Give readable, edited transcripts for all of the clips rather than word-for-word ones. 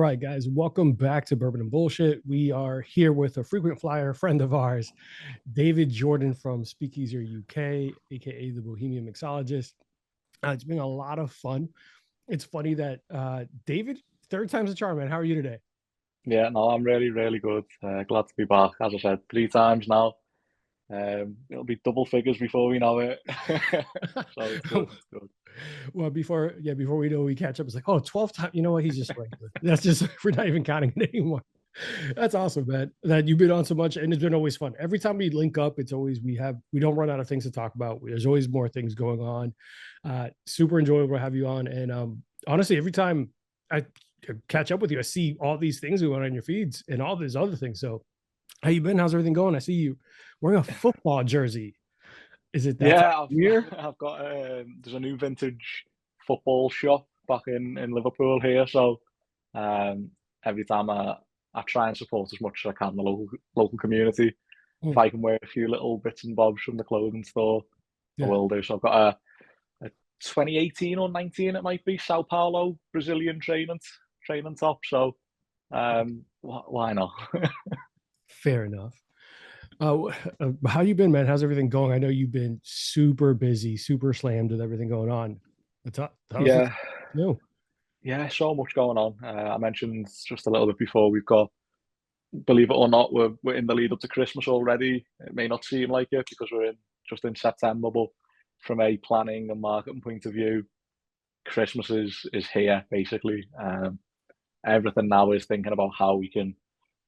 right, guys, welcome back to Bourbon and Bullshit. We are here with a frequent flyer friend of ours, David Jordan from Speakeasieruk, aka the Bohemian Mixologist. It's been a lot of fun. It's funny that David, third time's a charm, man. How are you today? Yeah, no, I'm really, really good. Glad to be back. As I said, three times now. It'll be double figures before we know it. So it's good. It's good. Well, before we know we catch up, it's like, oh, 12 times. You know what? He's just regular. That's just, we're not even counting it anymore. That's awesome, man. That you've been on so much, and it's been always fun. Every time we link up, it's always we don't run out of things to talk about. There's always more things going on. Super enjoyable to have you on, and honestly, every time I catch up with you, I see all these things going on your feeds and all these other things. So, how you been? How's everything going? I see you wearing a football jersey. Is it that time Yeah, of year? I've got there's a new vintage football shop back in Liverpool here. So um, every time I try and support as much as I can the local community. If Hmm. I can wear a few little bits and bobs from the clothing store, I Yeah. will do. So I've got a 2018 or 19, it might be, Sao Paulo Brazilian training top. So why not? Fair enough. How you been, man? How's everything going? I know you've been super busy, super slammed with everything going on. Tell us what's Yeah, new. yeah, so much going on. I mentioned just a little bit before, we've got, believe it or not, we're in the lead up to Christmas already. It may not seem like it because we're in September, but from a planning and marketing point of view, Christmas is here basically. Everything now is thinking about how we can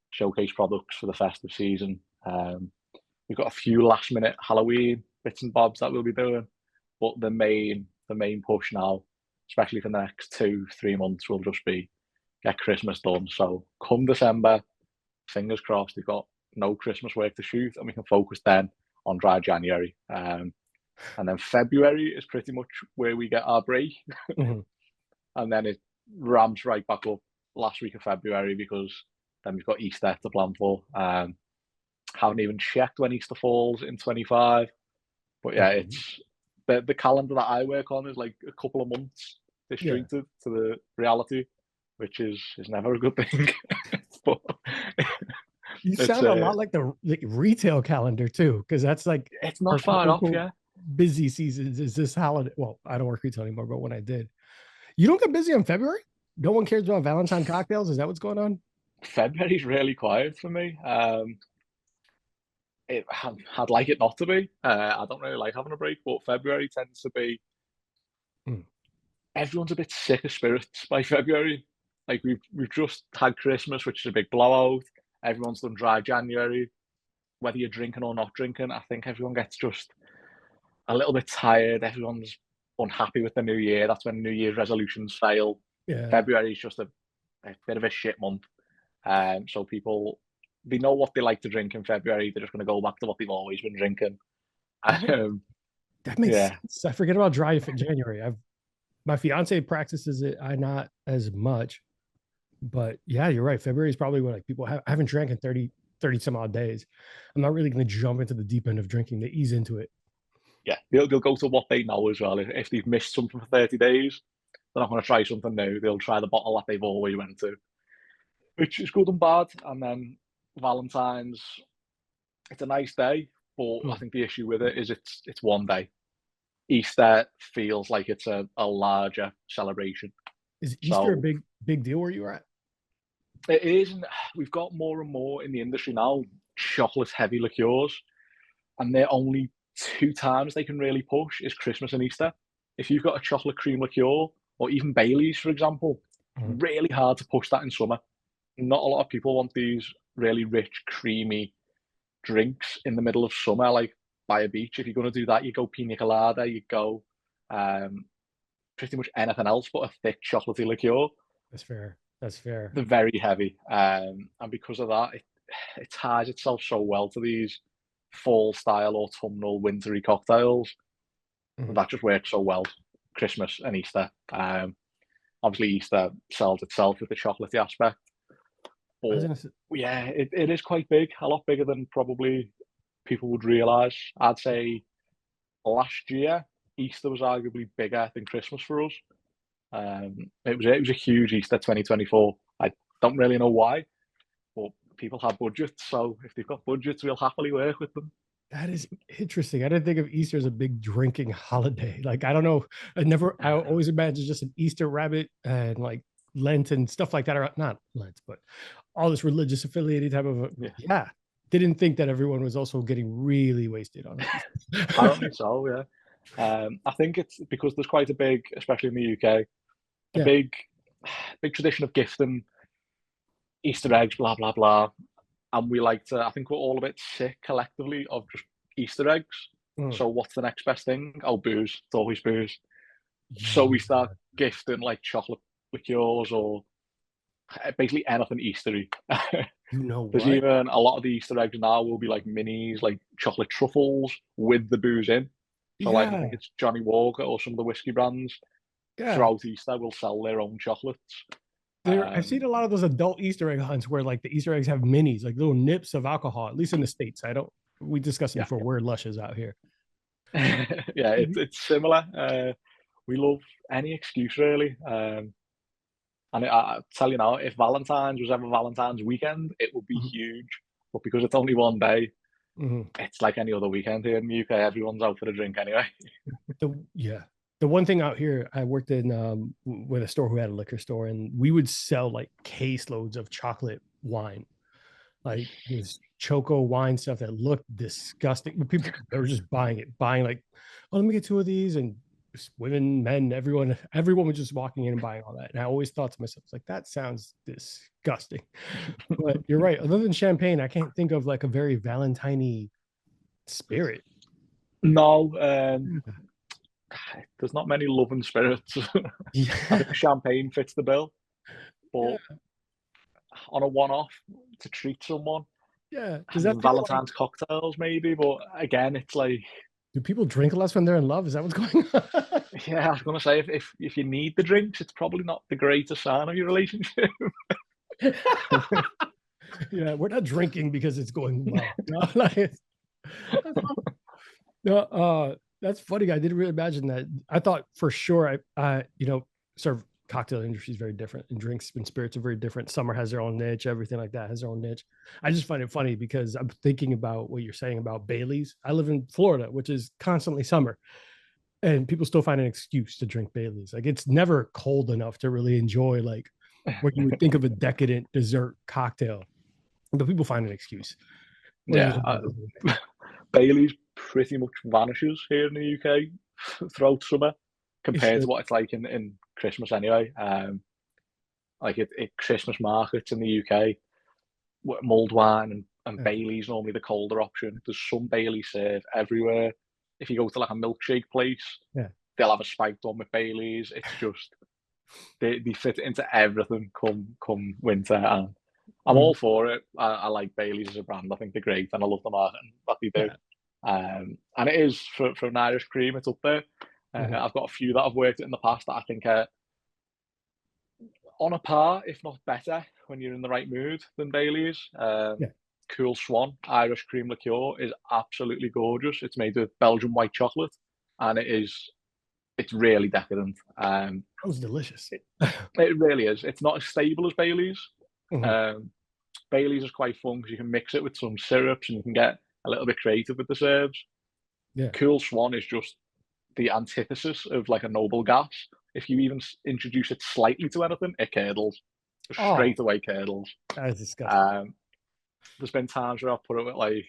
showcase products for the festive season. We've got a few last minute Halloween bits and bobs that we'll be doing, but the main push now, especially for the next 2 3 months, will just be get Christmas done. So come December, fingers crossed, we've got no Christmas work to shoot, and we can focus then on dry January. And then February is pretty much where we get our break, Mhm. and then it ramps right back up last week of February because then we've got Easter to plan for. Haven't even checked when Easter falls in 25, but yeah, it's the calendar that I work on is like a couple of months Yeah. disjointed to the reality, which is never a good thing. But You it's sound a lot like the retail calendar too, because that's like it's not our quote far off, unquote yeah. busy seasons is this holiday. Well, I don't work retail anymore, but when I did, you don't get busy in February? No one cares about Valentine cocktails? Is that what's going on? February's really quiet for me. I'd like it not to be. I don't really like having a break, but February tends to be, Mm. everyone's a bit sick of spirits by February. Like we've just had Christmas, which is a big blowout. Everyone's done dry January. Whether you're drinking or not drinking, I think everyone gets just a little bit tired. Everyone's unhappy with the new year. That's when New Year's resolutions fail. Yeah. February is just a bit of a shit month. So people, they know what they like to drink in February. They're just going to go back to what they've always been drinking. That makes Um, that makes yeah, sense. I forget about dry January. I've My fiance practices it. I not as much, but yeah, you're right. February is probably when like people haven't drank in 30 some odd days. I'm not really going to jump into the deep end of drinking to ease into it. yeah. They'll go to what they know as well. If they've missed something for 30 days, they're not going to try something new. They'll try the bottle that they've always went to, which is good and bad. And then Valentine's, it's a nice day, but I Mm. think the issue with it is it's one day. Easter feels like it's a larger celebration. Is Easter a So big deal where you are at? it is, and we've got more and more in the industry now, chocolate heavy liqueurs, and they're only two times they can really push is Christmas and Easter. If you've got a chocolate cream liqueur or even Bailey's, for example, Mhm. really hard to push that in summer. Not a lot of people want these really rich, creamy drinks in the middle of summer, like by a beach. If you're going to do that, you go pina colada, you go um, pretty much anything else but a thick chocolatey liqueur. That's fair. That's fair. They're very heavy, and because of that, it ties itself so well to these fall style, autumnal, wintry cocktails. Mhm. That just works so well. Christmas and Easter. Obviously, Easter sells itself with the chocolatey aspect, I was but gonna say, yeah, it is quite big, a lot bigger than probably people would realise. I'd say last year, Easter was arguably bigger than Christmas for us. It was a huge Easter 2024. Don't really know why, but people have budgets, so if they've got budgets, we'll happily work with them. That is interesting. I didn't think of Easter as a big drinking holiday. Like, I don't know. I always imagine just an Easter rabbit and like Lent and stuff like that. Are not Lent, but all this religious affiliated type of, yeah. Didn't think that everyone was also getting really wasted on it. Apparently so, yeah. I think it's because there's quite a big, especially in the UK, big tradition of gifting Easter eggs, blah, blah, blah. And we like to, I think we're all a bit sick collectively of just Easter eggs. So what's the next best thing? Oh, booze. It's always booze. So we start gifting like chocolate liqueurs or basically anything Eastery. There's even a lot of the Easter eggs now will be like minis, like chocolate truffles with the booze in. So like I think it's Johnny Walker or some of the whiskey brands throughout Easter will sell their own chocolates. I've seen a lot of those adult Easter egg hunts where like the Easter eggs have minis, like little nips of alcohol, at least in the States. We discussed it before. We're lushes out here. It's similar. We love any excuse really. And I tell you now, if Valentine's was ever Valentine's weekend, it would be huge. But because it's only one day, it's like any other weekend here in the UK. Everyone's out for a drink anyway. The one thing out here, I worked in with a store who had a liquor store, and we would sell like caseloads of chocolate wine, like this choco wine stuff that looked disgusting. But people, they were just buying like, oh, let me get 2 of these, and women, men, everyone was just walking in and buying all that. And I always thought to myself, like, that sounds disgusting. But you're right. Other than champagne, I can't think of like a very Valentine-y spirit. No, there's not many loving spirits. I think champagne fits the bill, but on a one-off to treat someone, does that Valentine's cocktails maybe? But again, it's like, do people drink less when they're in love? Is that what's going on? Yeah, I was gonna say if you need the drinks, it's probably not the greatest sign of your relationship. Yeah, we're not drinking because it's going well. That's funny. I didn't really imagine that. I thought for sure, sort of cocktail industry is very different, and drinks and spirits are very different. Summer has their own niche. Everything like that has their own niche. I just find it funny because I'm thinking about what you're saying about Bailey's. I live in Florida, which is constantly summer, and people still find an excuse to drink Bailey's. Like, it's never cold enough to really enjoy like what you would think of a decadent dessert cocktail, but people find an excuse. Bailey's pretty much vanishes here in the UK throughout summer compared to what it's like in Christmas anyway. Like at Christmas markets in the UK, mulled wine and Bailey's normally the colder option. There's some Bailey's served everywhere. If you go to like a milkshake place, they'll have a spiked one with Bailey's. It's just they fit into everything come winter, and I'm all for it. I like Bailey's as a brand. I think they're great, and I love the marketing that they do. And it is for an Irish cream, it's up there. I've got a few that I've worked in the past that I think are on a par, if not better, when you're in the right mood than Bailey's. Cool Swan Irish cream liqueur is absolutely gorgeous. It's made with Belgian white chocolate, and it's really decadent. That was delicious. It really is. It's not as stable as Bailey's. Bailey's is quite fun because you can mix it with some syrups and you can get a little bit creative with the serves. Cool Swan is just the antithesis of like a noble gas. If you even introduce it slightly to anything, it curdles. Straight away curdles. That is disgusting. There's been times where I've put it with like,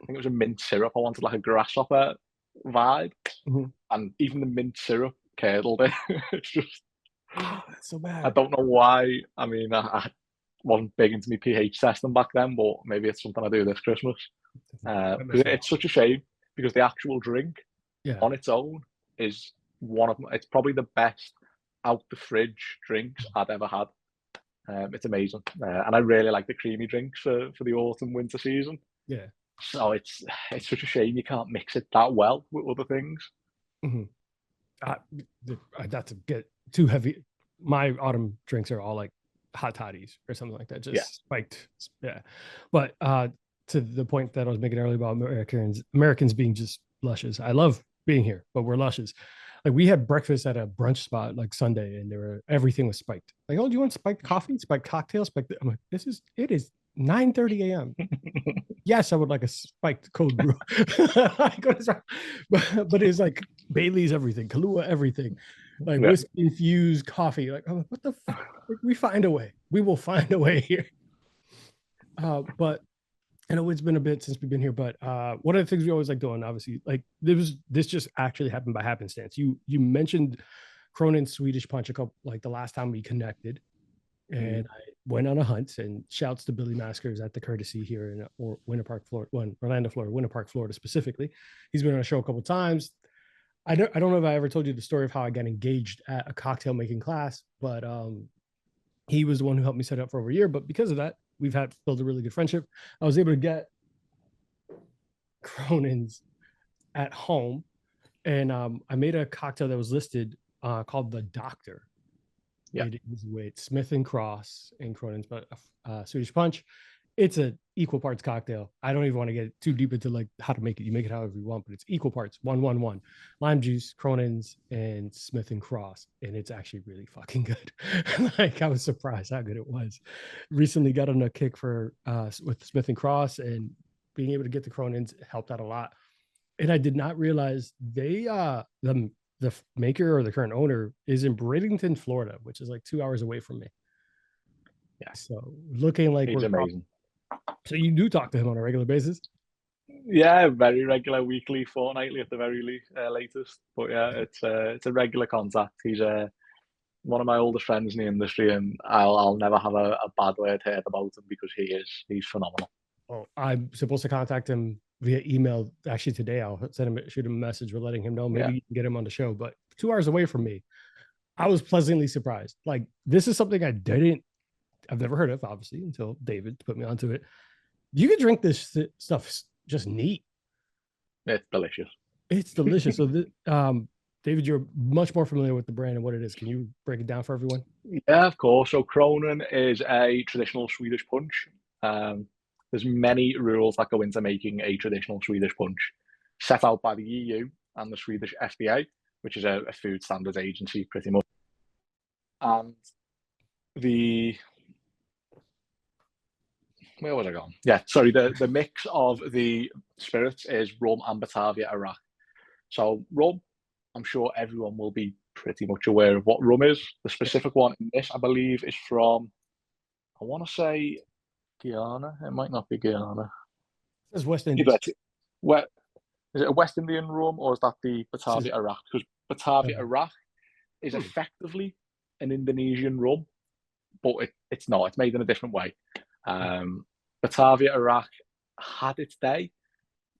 I think it was a mint syrup. I wanted like a grasshopper vibe, and even the mint syrup curdled it. It's just, that's so bad. I don't know why. I mean, I wasn't big into my pH testing back then, but maybe it's something I do this Christmas. It's such a shame because the actual drink on its own is it's probably the best out the fridge drinks I've ever had. It's amazing, and I really like the creamy drinks for the autumn winter season. So it's such a shame you can't mix it that well with other things. Not to get too heavy, my autumn drinks are all like hot toddies or something like that, just spiked. But to the point that I was making earlier about Americans being just lushes, I love being here, but we're lushes. Like we had breakfast at a brunch spot like Sunday, and everything was spiked. Like, oh, do you want spiked coffee, spiked cocktail, spiked? I'm like, it is 9:30 a.m. Yes, I would like a spiked cold brew. But it's like Bailey's everything, Kahlua everything, like whiskey infused coffee. Like, I'm like, what the? We find a way. We will find a way here. But I know it's been a bit since we've been here, but one of the things we always like doing, obviously, like this just actually happened by happenstance. You mentioned Kronan Swedish Punch a couple, like the last time we connected, and I went on a hunt. And shouts to Billy Maskers at the Courtesy here in Winter Park, Florida, Orlando, Florida, Winter Park, Florida specifically. He's been on a show a couple of times. I don't know if I ever told you the story of how I got engaged at a cocktail making class, but he was the one who helped me set up for over a year. But because of that, we've built a really good friendship. I was able to get Kronan's at home, and I made a cocktail that was listed called the Doctor. Yeah, it is with Smith and Cross and Kronan's Swedish Punch. It's an equal parts cocktail. I don't even want to get too deep into like how to make it. You make it however you want, but it's equal parts 1-1-1 lime juice, Kronan's, and Smith and Cross, and it's actually really fucking good. Like I was surprised how good it was. Recently got on a kick for with Smith and Cross, and being able to get the Kronan's helped out a lot. And I did not realize they the maker or the current owner is in Bradenton, Florida, which is like 2 hours away from me. Yeah, so looking like he's amazing. So you do talk to him on a regular basis? Yeah, very regular, weekly, fortnightly at the very latest. But yeah, it's a regular contact. He's one of my oldest friends in the industry, and I'll never have a bad word heard about him because he's phenomenal. Oh, I'm supposed to contact him via email actually today. I'll shoot him a message. We're letting him know. Maybe you can get him on the show. But 2 hours away from me, I was pleasantly surprised. Like this is something I've never heard of, obviously, until David put me onto it. You can drink this stuff just neat. It's delicious. It's delicious. So, David, you're much more familiar with the brand and what it is. Can you break it down for everyone? Yeah, of course. So Kronan is a traditional Swedish punch. There's many rules that go into making a traditional Swedish punch, set out by the EU and the Swedish FDA, which is a food standards agency, pretty much. And where was I going? Yeah, sorry. The mix of the spirits is rum and Batavia Iraq. So rum, I'm sure everyone will be pretty much aware of what rum is. The specific one in this, I believe, is from, I want to say Guyana. It might not be Guyana. It's West Indies. Is it a West Indian rum or is that the Batavia Iraq? Because Batavia Iraq is effectively an Indonesian rum, but it's not. It's made in a different way. Batavia Iraq had its day.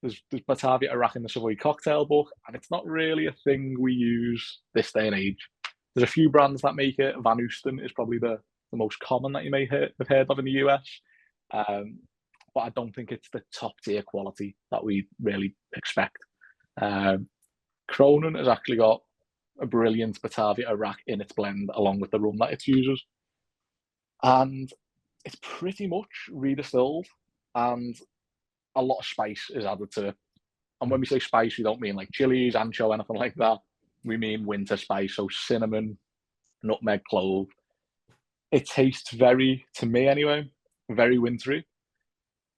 There's Batavia Iraq in the Savoy cocktail book, and it's not really a thing we use this day and age. There's a few brands that make it. Van Oosten is probably the most common that you may have heard of in the US. But I don't think it's the top tier quality that we really expect. Kronan has actually got a brilliant Batavia Iraq in its blend along with the rum that it uses. And it's pretty much redistilled and a lot of spice is added to it. And when we say spice, we don't mean like chilies, ancho, anything like that. We mean winter spice, so cinnamon, nutmeg, clove. It tastes very, to me anyway, very wintry.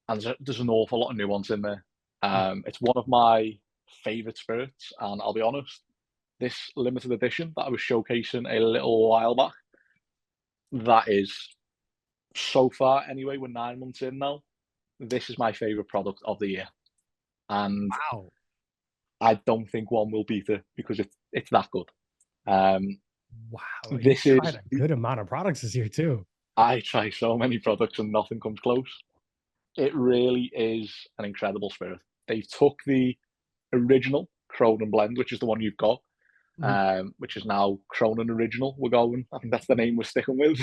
And there's an awful lot of nuance in there. It's one of my favourite spirits. And I'll be honest, this limited edition that I was showcasing a little while back, that is, so far anyway, we're 9 months in now, this is my favourite product of the year. And wow. I don't think one will beat it because it's that good. Wow. This is a good amount of products this year too. I try so many products and nothing comes close. It really is an incredible spirit. They took the original Kronan blend, which is the one you've got, which is now Kronan Original. I think that's the name we're sticking with.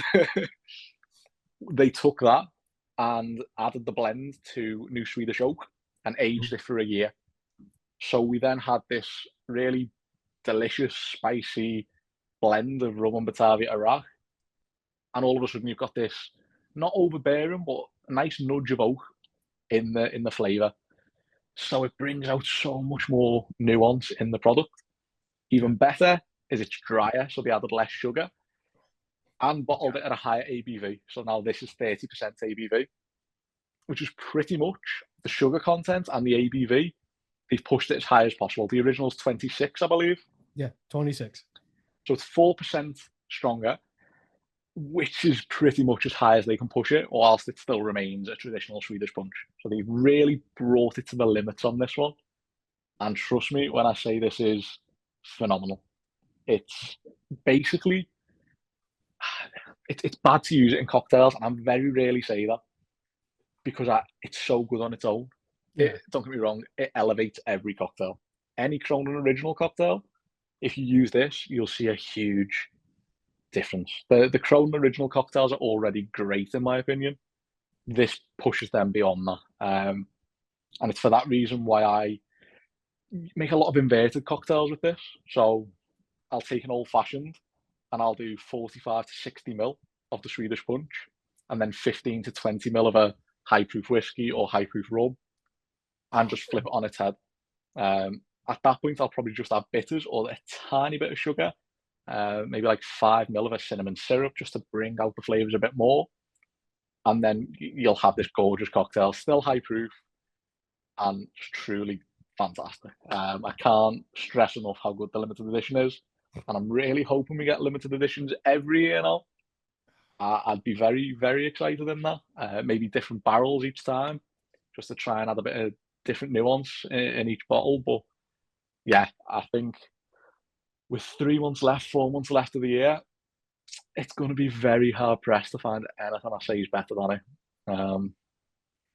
They took that and added the blend to New Swedish Oak and aged it for a year. So we then had this really delicious, spicy blend of rum and Batavia Iraq. And all of a sudden you've got this, not overbearing, but a nice nudge of oak in the flavour. So it brings out so much more nuance in the product. Even better is it's drier, so they added less sugar and bottled it at a higher ABV. So now this is 30% ABV, which is pretty much the sugar content and the ABV. They've pushed it as high as possible. The original is 26, I believe. Yeah, 26. So it's 4% stronger, which is pretty much as high as they can push it, whilst it still remains a traditional Swedish punch. So they've really brought it to the limits on this one. And trust me when I say this is phenomenal. It's basically, it's bad to use it in cocktails, and I very rarely say that because it's so good on its own. Yeah. Don't get me wrong, it elevates every cocktail. Any Kronan original cocktail, if you use this, you'll see a huge difference. The Kronan original cocktails are already great, in my opinion. This pushes them beyond that. And it's for that reason why I make a lot of inverted cocktails with this. So I'll take an old fashioned and I'll do 45 to 60 ml of the Swedish punch, and then 15 to 20 ml of a high proof whiskey or high proof rum, and just flip it on its head. At that point, I'll probably just add bitters or a tiny bit of sugar, maybe like 5 ml of a cinnamon syrup, just to bring out the flavors a bit more. And then you'll have this gorgeous cocktail, still high proof and just truly fantastic. I can't stress enough how good the limited edition is, and I'm really hoping we get limited editions every year now. I'd be very, very excited in that. Maybe different barrels each time, just to try and add a bit of different nuance in each bottle. But yeah, I think with 3 months left, 4 months left of the year, it's going to be very hard pressed to find anything I say is better than it.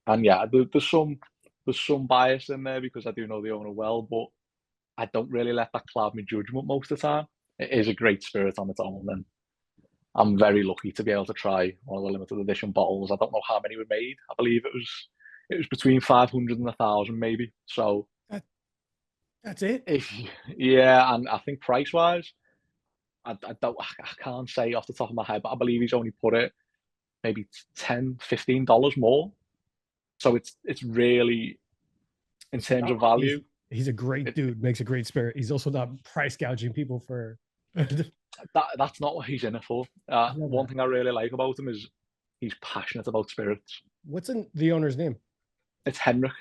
And yeah, there's some bias in there because I do know the owner well, but I don't really let that cloud my judgment most of the time. It is a great spirit on its own, and I'm very lucky to be able to try one of the limited edition bottles. I don't know how many we made. I believe it was between 500 and 1,000 maybe. So that's it. Yeah, and I think price wise, I can't say off the top of my head, but I believe he's only put it maybe $10-15 more. So it's really, in terms of value, he's a great dude, makes a great spirit. He's also not price gouging people for that's not what he's in it for. One thing I really like about him is he's passionate about spirits. What's the owner's name? It's Henrik.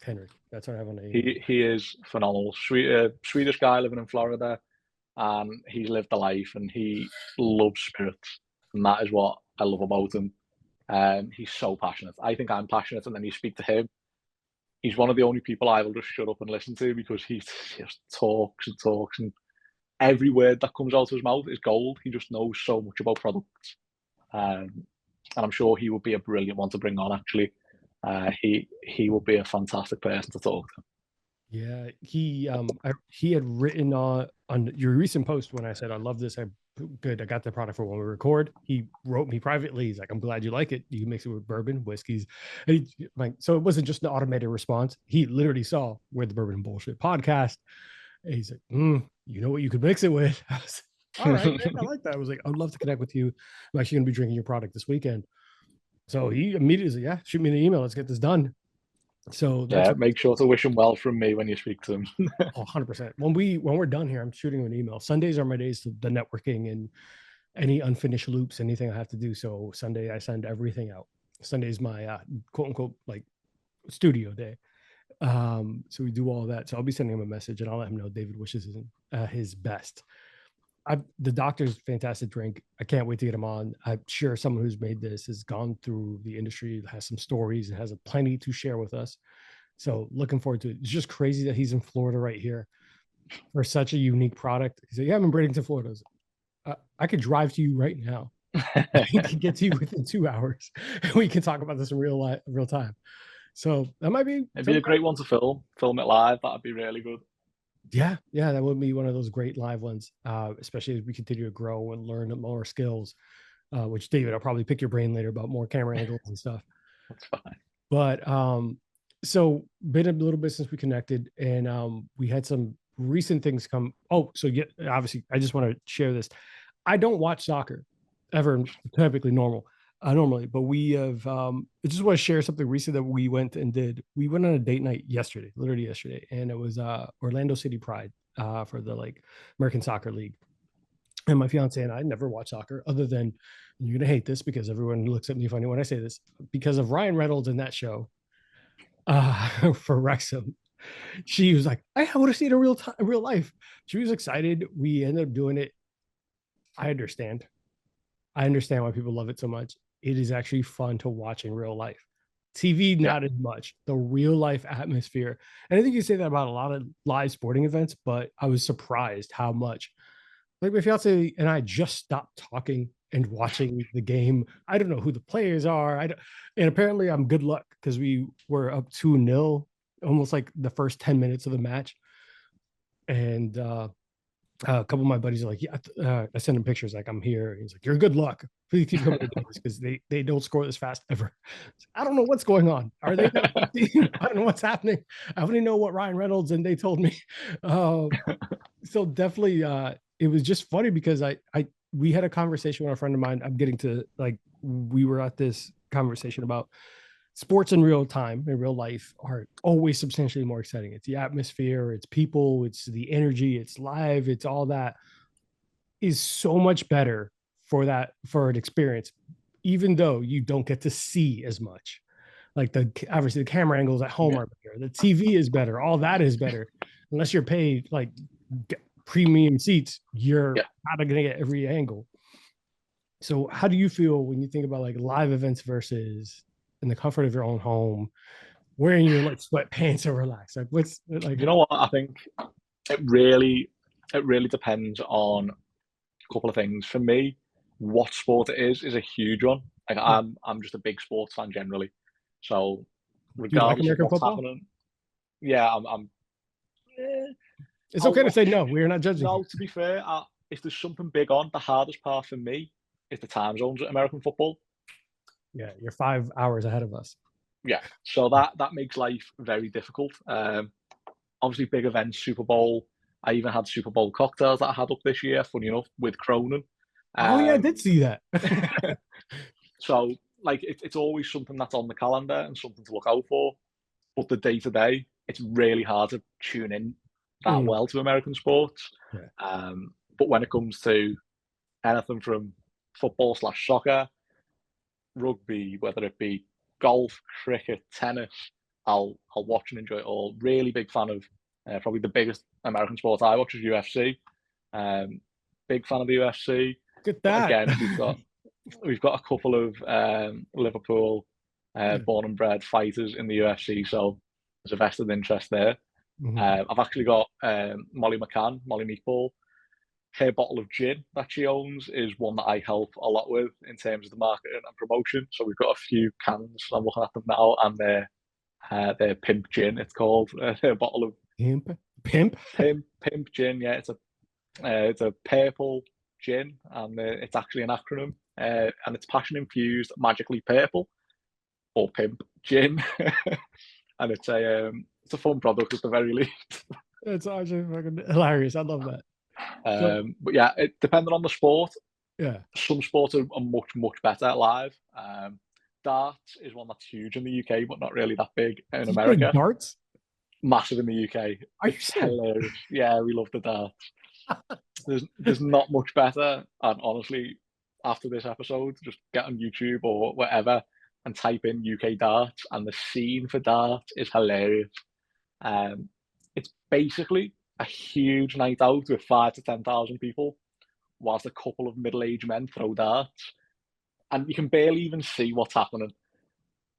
Henrik, that's what I have on the He is phenomenal. Swedish guy living in Florida, and he's lived a life and he loves spirits, and that is what I love about him. He's so passionate. I think I'm passionate, and then you speak to him, he's one of the only people I will just shut up and listen to, because he just talks and talks, and every word that comes out of his mouth is gold. He just knows so much about products, and I'm sure he would be a brilliant one to bring on. Actually, he would be a fantastic person to talk to. Yeah, he had written on your recent post when I said I love this. I got the product for when we record. He wrote me privately. He's like, I'm glad you like it. You can mix it with bourbon, whiskeys. And so it wasn't just an automated response. He literally saw We're the Bourbon Bullshit podcast. And he's like, you know what you could mix it with? I was like, all right, man, I like that. I was like, I'd love to connect with you. I'm actually going to be drinking your product this weekend. So he immediately said, yeah, shoot me an email. Let's get this done. So yeah, make sure to wish him well from me when you speak to him. 100%. When we're done here, I'm shooting him an email. Sundays are my days to the networking and any unfinished loops, anything I have to do. So Sunday I send everything out. Sunday is my quote unquote like studio day. So we do all that. So I'll be sending him a message and I'll let him know David wishes his best. The Doctor's fantastic drink. I can't wait to get him on. I'm sure someone who's made this has gone through the industry, has some stories, and has a plenty to share with us. So looking forward to it. It's just crazy that he's in Florida right here for such a unique product. He said, yeah, I'm in Bradenton, Florida. I could drive to you right now. I can get to you within 2 hours. And we can talk about this in real time. So that might be... It'd be a great one to film it live. That'd be really good. Yeah, that would be one of those great live ones, especially as we continue to grow and learn more skills, which David, I'll probably pick your brain later about more camera angles and stuff. That's fine. But so been a little bit since we connected, and we had some recent things come. Oh, so yeah, obviously, I just want to share this. I don't watch soccer ever, typically normally, but we have, I just want to share something recent that we went and did. We went on a date night literally yesterday, and it was Orlando City Pride. for the like American Soccer League. And my fiance and I never watch soccer other than, you're gonna hate this because everyone looks at me funny when I say this, because of Ryan Reynolds in that show for Wrexham. She was like, I want to see it in real life. She was excited. We ended up doing it. I understand. I understand why people love it so much. It is actually fun to watch in real life. TV, not as much. The real life atmosphere. And I think you say that about a lot of live sporting events, but I was surprised how much. Like my fiance and I just stopped talking and watching the game. I don't know who the players are. And apparently I'm good luck because we were up 2-0, almost like the first 10 minutes of the match. And a couple of my buddies are like, yeah, I sent him pictures like, I'm here. And he's like, you're good luck. Please keep coming to this because they don't score this fast ever. I don't know what's going on. Are they? I don't know what's happening. I only know what Ryan Reynolds and they told me. So definitely, it was just funny because we had a conversation with a friend of mine. I'm getting to like, we were at this conversation about sports in real time, in real life, are always substantially more exciting. It's the atmosphere, it's people, it's the energy, it's live, it's all that is so much better for an experience, even though you don't get to see as much. Like obviously the camera angles at home are better, the TV is better, all that is better. Unless you're paid like premium seats, you're not going to get every angle. So how do you feel when you think about like live events versus in the comfort of your own home, wearing your like sweatpants and relax? Like what's like, you know what? I think it really depends on a couple of things. For me, what sport it is a huge one. Like I'm just a big sports fan generally. So regardless of what's happening, I'm it's okay to say no. We're not judging. No, to be fair, if there's something big on, the hardest part for me is the time zones at American football. Yeah, you're 5 hours ahead of us. Yeah, so that makes life very difficult. Obviously, big events, Super Bowl. I even had Super Bowl cocktails that I had up this year, funny enough, with Kronan. Oh yeah, I did see that. So, like, it's always something that's on the calendar and something to look out for. But the day to day, it's really hard to tune in that well to American sports. Yeah. But when it comes to anything from football/soccer, rugby, whether it be golf, cricket, tennis, I'll watch and enjoy it all. Really big fan of probably the biggest American sport I watch is UFC. Big fan of the UFC. Look at that. Again, we've got a couple of Liverpool born and bred fighters in the UFC, so there's a vested interest there. I've actually got Molly Meatball. Her bottle of gin that she owns is one that I help a lot with in terms of the marketing and promotion. So we've got a few cans. I'm looking at them now, and they're Pimp Gin. It's called a bottle of Pimp Gin. Yeah, it's a purple gin, and it's actually an acronym, and it's passion infused, magically purple, or Pimp Gin, and it's a fun product at the very least. It's actually fucking hilarious. I love that. But yeah, depending on the sport, some sports are much better live. Darts is one that's huge in the UK, but not really that big in America. Darts? Massive in the UK. Are you serious? Hilarious. Yeah, we love the darts. There's not much better. And honestly, after this episode, just get on YouTube or whatever and type in UK darts, and the scene for darts is hilarious. It's basically a huge night out with 5,000 to 10,000 people, whilst a couple of middle-aged men throw darts, and you can barely even see what's happening,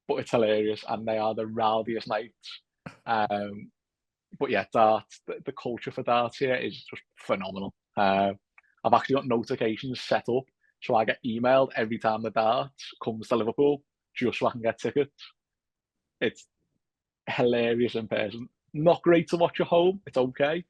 but it's hilarious, and they are the rowdiest nights. But yeah, darts, the culture for darts here is just phenomenal. I've actually got notifications set up, so I get emailed every time the darts comes to Liverpool, just so I can get tickets. It's hilarious in person. Not great to watch at home. It's okay,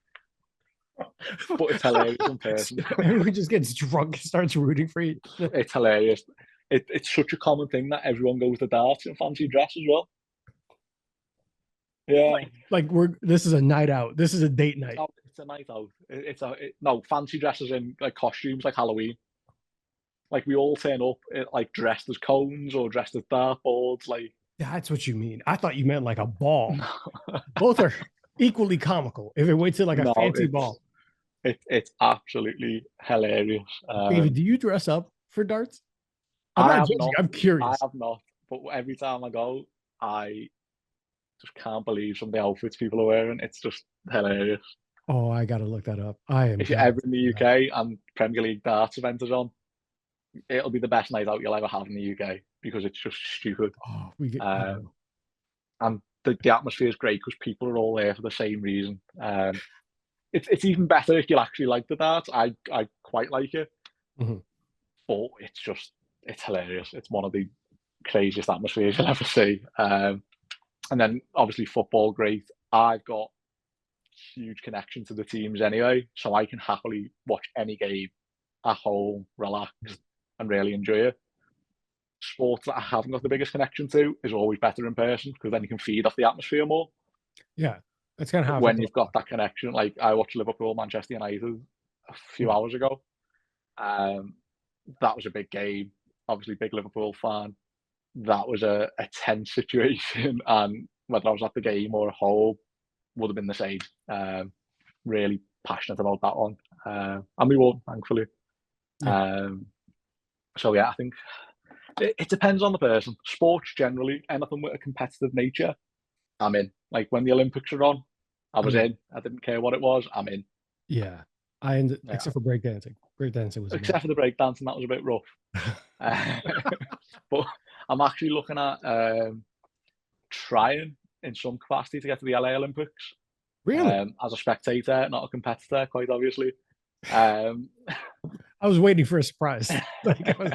but it's hilarious in person. Everyone just gets drunk and starts rooting for you. It's hilarious. It's such a common thing that everyone goes to darts in fancy dress as well. Yeah, like this is a night out. This is a date night. No, it's a night out. No fancy dresses in like costumes, like Halloween. Like we all turn up like dressed as cones or dressed as dartboards. Like that's what you mean. I thought you meant like a ball. Both are. equally comical if it went to like a No, fancy ball. it's absolutely hilarious. David, do you dress up for darts? I'm I not have judging. not, I'm curious. but every time I go, I just can't believe some of the outfits people are wearing. It's just hilarious. Oh, I gotta look that up. I am If you're dying ever to in the do that. UK and Premier League darts event is on, it'll be the best night out you'll ever have in the UK because it's just stupid. Oh, we get. Um, and the atmosphere is great because people are all there for the same reason. It's even better if you actually like the darts. I quite like it, Mhm. but it's hilarious. It's one of the craziest atmospheres you'll ever see. And then obviously football, great. I've got huge connection to the teams anyway, so I can happily watch any game at home, relax, and really enjoy it. Sports that I haven't got the biggest connection to is always better in person because then you can feed off the atmosphere more. Yeah, that's kind of how I felt When about you've got that connection, like I watched Liverpool Manchester United a few Mhm. hours ago. Um, that was a big game. Obviously, big Liverpool fan. That was a tense situation, and whether I was at the game or at home would have been the same. Really passionate about that one, and we won, thankfully. Yeah. Um, so yeah, I think it depends on the person. Sports generally, anything with a competitive nature, I'm in. Like when the Olympics are on, I I was mean, in. I didn't care what it was. I'm in. yeah. I ended Yeah. except for breakdancing. Breakdancing was Except for the breakdancing, that was a bit rough. Uh, but I'm actually looking at trying in some capacity to get to the LA Olympics Really? as a spectator, not a competitor, quite obviously. Um, I was waiting for a surprise. Like I was,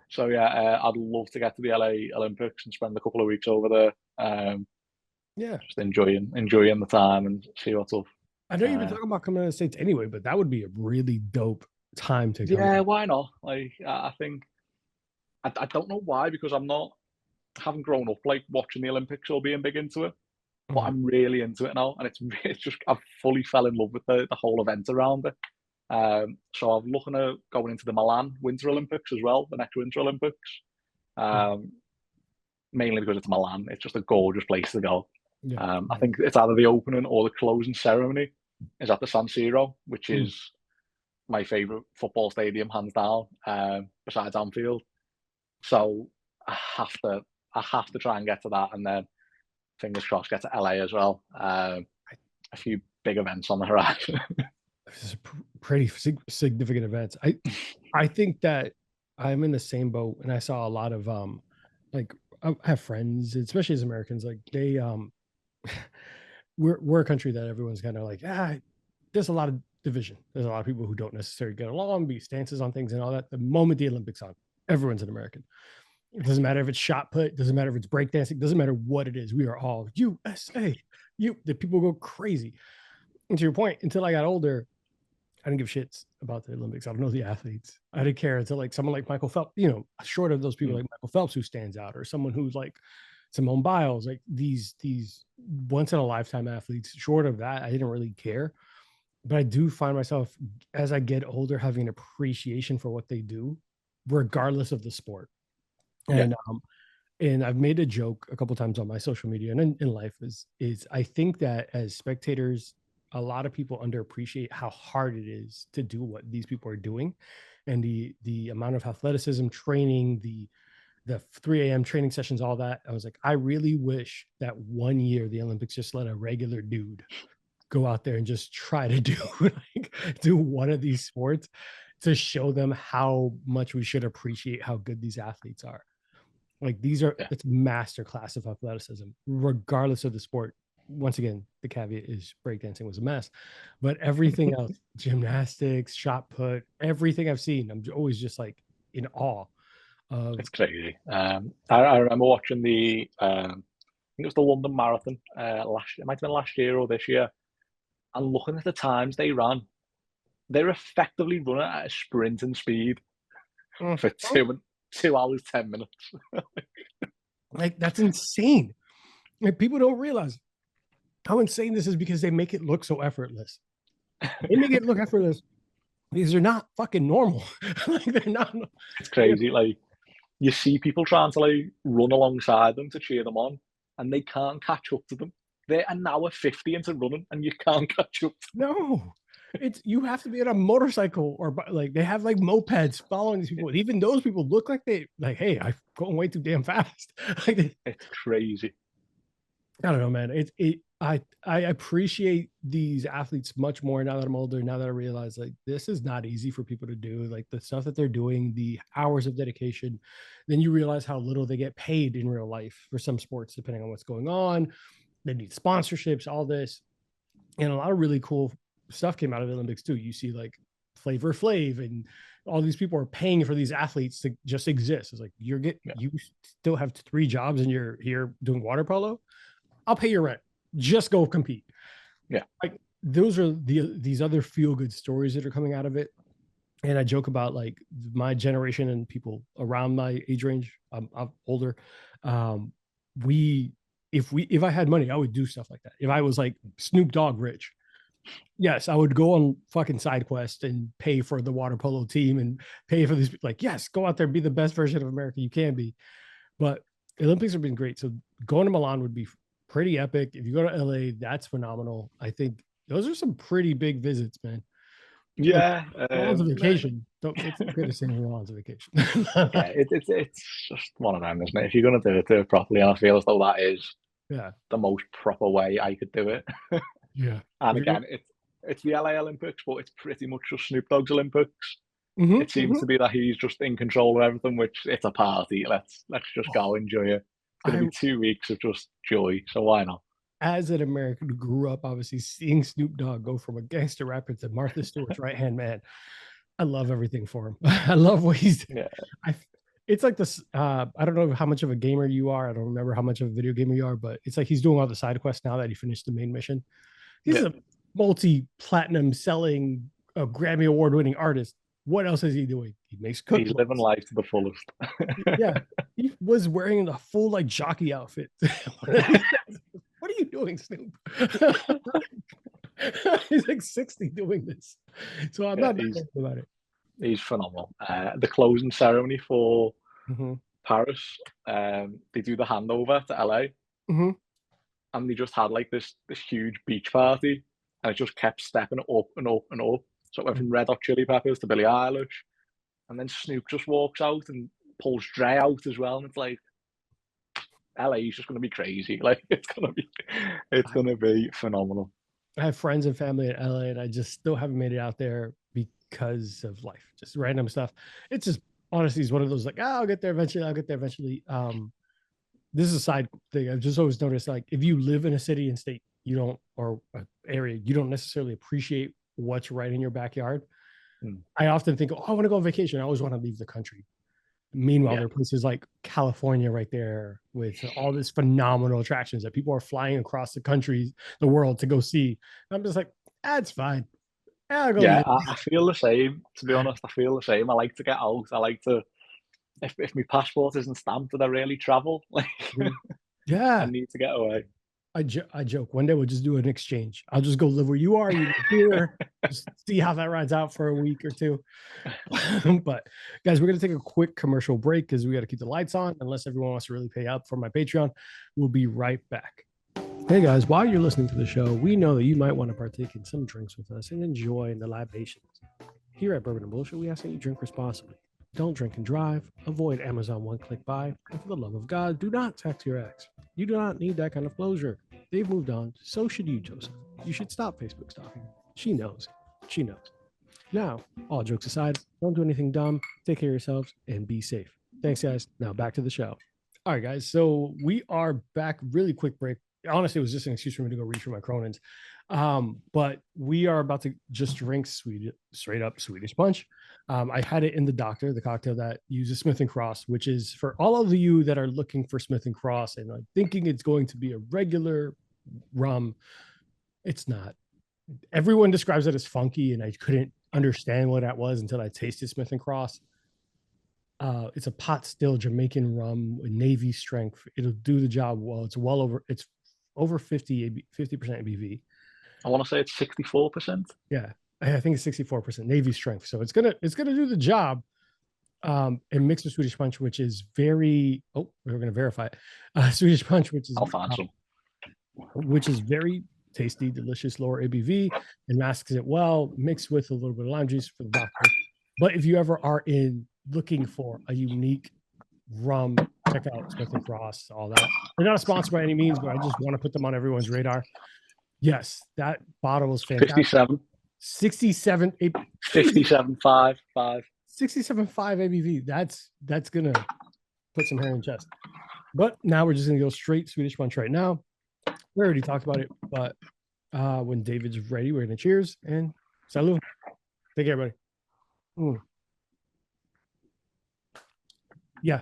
so yeah, I'd love to get to the LA Olympics and spend a couple of weeks over there, yeah. just enjoying the time and see what's up. I know you've been Uh, talking about coming to the States anyway, but that would be a really dope time to come yeah, out. why not? Like I think I don't know why because I'm not haven't grown up like watching the Olympics or being big into it, but Mhm. I'm really into it now, and it's just I've fully fell in love with the whole event around it. So I'm looking at going into the Milan Winter Olympics as well, the next Winter Olympics. Mhm. Um, Mainly because it's Milan. It's just a gorgeous place to go. Yeah. I think it's either the opening or the closing ceremony is at the San Siro, which Mhm. is my favourite football stadium, hands down, besides Anfield. So I have to I have to try and get to that, and then fingers crossed get to LA as well. A few big events on the horizon. This is a pretty significant events. I think that I'm in the same boat, and I saw a lot of like I have friends, especially as Americans, like they we're a country that everyone's kind of like there's a lot of division. There's a lot of people who don't necessarily get along, be stances on things and all that. The moment the Olympics on, everyone's an American. It doesn't matter if it's shot put, doesn't matter if it's breakdancing, doesn't matter what it is. We are all USA. The people go crazy. And to your point, until I got older, I didn't give shits about the Olympics. I don't know the athletes. I didn't care until like someone like Michael Phelps, short of those people like Michael Phelps who stands out, or someone who's like Simone Biles, like these once in a lifetime athletes. Short of that, I didn't really care. But I do find myself as I get older having an appreciation for what they do, regardless of the sport. Yeah, And I've made a joke a couple times on my social media and in life is I think that as spectators, a lot of people underappreciate how hard it is to do what these people are doing, and the amount of athleticism training, the 3 a.m. training sessions, all that. I was like, I really wish that one year the Olympics just let a regular dude go out there and just try to do do one of these sports to show them how much we should appreciate how good these athletes are. Like these are yeah, it's master class of athleticism, regardless of the sport. Once again, the caveat is breakdancing was a mess, but everything else, gymnastics, shot put, everything I've seen, I'm always just like in awe of. it's crazy. I remember watching I think it was the London Marathon last. It might have been last year or this year, and looking at the times they ran, they're effectively running at a sprinting speed for Oh, 2 hours 10 minutes. like that's insane. Like people don't realize how insane this is because they make it look so effortless. They make it look effortless. These are not fucking normal. Like they're not. It's crazy. Like you see people trying to like run alongside them to cheer them on, and they can't catch up to them. they're an hour 50 into running and you can't catch up. No, you have to be on a motorcycle or like they have like mopeds following these people. Even those people look like hey, I'm going way too damn fast. Like it's crazy. I don't know, man. I appreciate these athletes much more now that I'm older. Now that I realize like this is not easy for people to do. Like the stuff that they're doing, the hours of dedication. Then you realize how little they get paid in real life for some sports, depending on what's going on. They need sponsorships, all this, and a lot of really cool stuff came out of the Olympics too. You see like Flavor Flav and all these people are paying for these athletes to just exist. It's like you still have 3 jobs and you're here doing water polo. I'll pay your rent. Just go compete. Yeah. Like those are these other feel good stories that are coming out of it. And I joke about like my generation and people around my age range. I'm older. If I had money, I would do stuff like that. If I was like Snoop Dogg rich, yes, I would go on fucking side quest and pay for the water polo team and pay for these. Like, yes, go out there and be the best version of America you can be. But the Olympics have been great. So going to Milan would be pretty epic. If you go to LA, that's phenomenal. I think those are some pretty big visits, man. Yeah. Milan's a vacation. It's not good to say Milan's a vacation. Yeah, it's just one of them, isn't it? If you're going to do it properly, and I feel as though that is the most proper way I could do it. Yeah. And again, it's the LA Olympics, but it's pretty much just Snoop Dogg's Olympics. It seems to be that he's just in control of everything, which it's a party. Let's just go enjoy it. It's going to be 2 weeks of just joy, so why not? As an American who grew up, obviously, seeing Snoop Dogg go from a gangster rapper to Martha Stewart's right-hand man, I love everything for him. I love what he's doing. Yeah. It's like this, I don't know how much of a gamer you are. I don't remember how much of a video gamer you are, but it's like he's doing all the side quests now that he finished the main mission. He's a multi-platinum selling, Grammy award-winning artist. What else is he doing? He makes cookbooks. He's living life to the fullest. Yeah, he was wearing the full like jockey outfit. What are you doing, Snoop? He's like 60 doing this, so I'm not mad about it. He's phenomenal. The closing ceremony for Paris, they do the handover to LA, and they just had like this huge beach party, and it just kept stepping up and up and up. So it went from Red Hot Chili Peppers to Billie Eilish, and then Snoop just walks out and pulls Dre out as well, and it's like LA is just going to be crazy. Like it's going to be phenomenal. I have friends and family in LA, and I just still haven't made it out there because of life, just random stuff. It's just honestly is one of those like, I'll get there eventually. I'll get there eventually. This is a side thing. I've just always noticed, like, if you live in a city and state, you don't, or an area, you don't necessarily appreciate what's right in your backyard. I often think, I want to go on vacation. I always want to leave the country. Meanwhile, there are places like California right there with all this phenomenal attractions that people are flying across the country, the world to go see. And I'm just like, it's fine. I feel the same, to be honest. I feel the same. I like to get out. I like to, if my passport isn't stamped, that I really travel. Like, I need to get away. I joke. One day we'll just do an exchange. I'll just go live where you are. You live here. Just see how that rides out for a week or two. But guys, we're going to take a quick commercial break because we got to keep the lights on. Unless everyone wants to really pay up for my Patreon, we'll be right back. Hey guys, while you're listening to the show, we know that you might want to partake in some drinks with us and enjoy the libations. Here at Bourbon and Bullshit, we ask that you drink responsibly. Don't drink and drive. Avoid Amazon one-click buy. And for the love of God, do not text your ex. You do not need that kind of closure. They've moved on. So should you, Joseph. You should stop Facebook stalking. She knows. She knows. Now, all jokes aside, don't do anything dumb. Take care of yourselves and be safe. Thanks, guys. Now back to the show. All right, guys. So we are back. Really quick break. Honestly, it was just an excuse for me to go reach for my Kronans. But we are about to just drink straight up Swedish Punch. I had it in the Doctor, the cocktail that uses Smith & Cross, which is for all of you that are looking for Smith & Cross and like thinking it's going to be a regular rum. It's not. Everyone describes it as funky, and I couldn't understand what that was until I tasted Smith & Cross. It's a pot still Jamaican rum with Navy strength. It'll do the job well. It's over 50% ABV. I want to say it's 64%. Yeah, I think it's 64% Navy strength. So it's gonna do the job. And mixed with Swedish Punch, which is very. Oh, we're gonna verify it. Swedish Punch, which is which is very tasty, delicious, lower ABV, and masks it well, mixed with a little bit of lime juice for the vodka. But if you ever are looking for a unique rum, check out Smith & Frost, all that. They're not a sponsor by any means, but I just want to put them on everyone's radar. Yes, that bottle is fantastic. 57. 67. 57.5. 67.5 ABV. That's going to put some hair in chest. But now we're just going to go straight Swedish Punch right now. We already talked about it, but when David's ready, we're going to cheers and salud. Take care, everybody. Yeah.